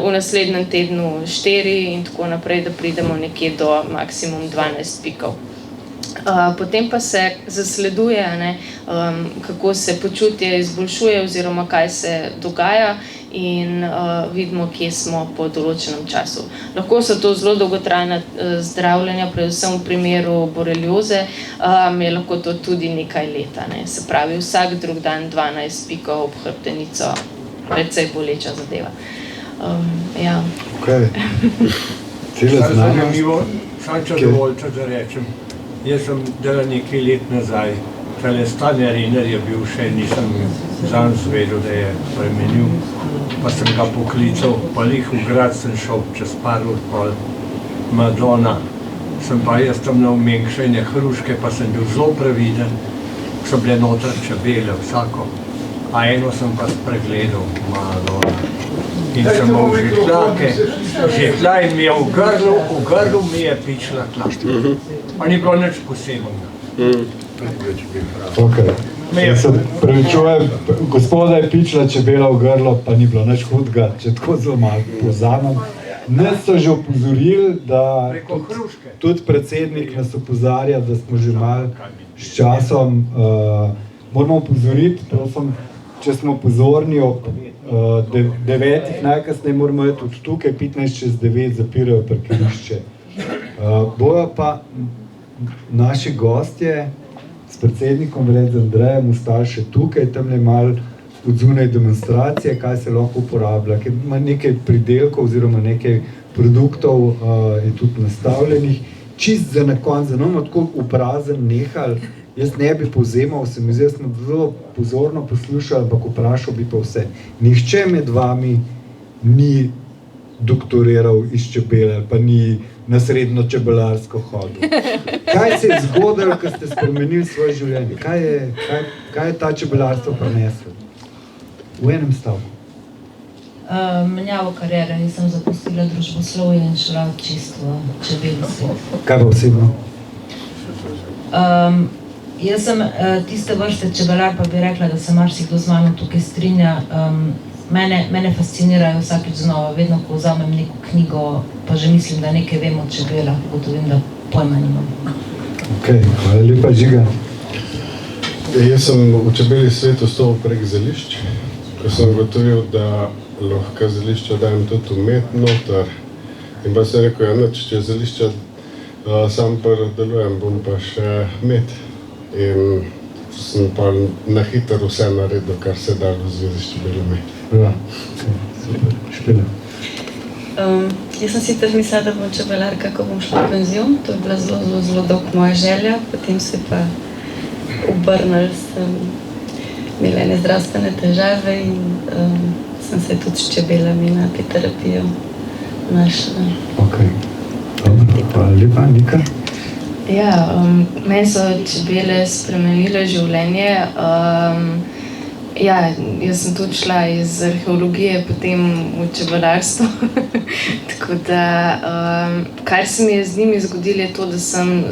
v naslednjem tednu 4 in tako naprej, da pridemo nekje do maksimum 12 pikov. Potem pa se zasleduje, kako se počutje izboljšuje oziroma kaj se dogaja in vidimo, kje smo po določenem času. Lahko so to zelo dolgotrajna zdravljenja, predvsem v primeru borelioze, je lahko to tudi nekaj leta. Se pravi, vsak drug dan 12 pikov ob hrbtenico, precej boleča zadeva. Zanimivo, sam če dovolite, da rečem. Jaz sem delal nekaj let nazaj, tale Stane Riner je bil še, nisem zanj zvedel, da je premenil, pa sem ga poklical, pa lih v grad sem šel čez par ur pol Madonna. Sem pa jaz tam na umenkšenje hruške, pa sem bil zelo previden, so bile noter čebele, vsako. A eno sem pa spregledal, Madonna. In sem imel žetla in mi je v grlu mi je pičila tla. Pa ni bilo nič posebnega. Se pravičujem, gospoda je pičila čebela v grlo, pa ni bilo nič hudega, če tako zelo malo povzamem. Nas so že opozorili, da tudi predsednik nas opozarja, da smo že malo s časom. Moramo opozoriti, prosim, če smo pozorni, ob 9 najkasneje moramo iti od tukaj, 15 čez 9 zapirajo parkirišče. Bojo pa naši gostje s predsednikom vred z Andrejem ostali še tukaj, tam je malo odzunaj demonstracije, kaj se lahko uporablja, ker ima nekaj pridelkov oziroma nekaj produktov je tudi nastavljenih. Čist za na konec, da nam tako uprazen nehali, jaz ne bi povzemal, se mi zdi, smo zelo pozorno poslušali, ampak vprašal bi pa vse. Nihče med vami ni doktoriral iz čebele, pa ni na srednjo čebelarsko hodil. Kaj se je zgodilo, ko ste spremenili svoje življenje? Kaj je ta čebelarstvo prineslo? V enem stavku. Menjavo kariere, nisem zapustila družboslovje in šla čisto čebelji svet. Kaj pa osebno? Jaz sem tiste vrste čebelar, pa bi rekla, da se marsikdo z mano tukaj strinja. Mene fascinirajo vsakič znova, vedno ko vzamem neko knjigo, pa že mislim, da nekaj vem o čebelah, ugotovim, da pojma nimam. Hvala lepa, Žiga. Jaz sem v čebelji svetu stopil prek zelišč, ko sem ugotovil, da lahko zelišča dajem tudi umet noter. In pa sem rekel, če zelišča sam predelujem, bom pa še med. In sem pa na hitro vse naredil, kar se da v zvezi s čebelami. Ja, super, Špela. Jaz sem sicer mislila, da bom čebelarka, ko bom šla v penzion. To je bila zelo dolg moja želja, potem se pa obrnili, sem imela ene zdravstvene težave in sem se tudi s čebelami na apiterapijo našla. Ok, dobro, hvala lepa, Nika. Ja, meni so čebele spremenile življenje. Ja, jaz sem tudi šla iz arheologije, potem v čebelarstvo. Tako da, kar se mi je z njimi zgodilo, je to, da sem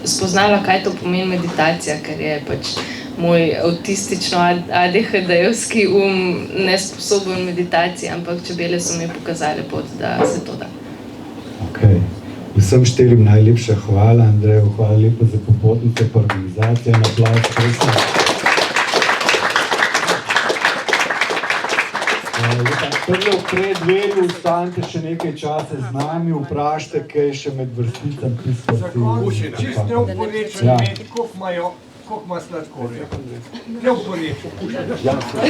spoznala, kaj to pomeni meditacija, ker je pač moj avtistično ADHD-jevski nesposoben meditaciji, ampak čebele so mi pokazale pot, da se to da. Ok. Vsem štirim najlepša hvala, Andreju, hvala lepa za popotnice, pa organizacijo, en aplavz, prosim. Prvo predveli, ostanite še nekaj časa z nami, vprašajte, kaj še med vrsticami pisati. Čisto neoporečen med, koliko ima sladkorja. Neoporečen, kušajte. Čakaj,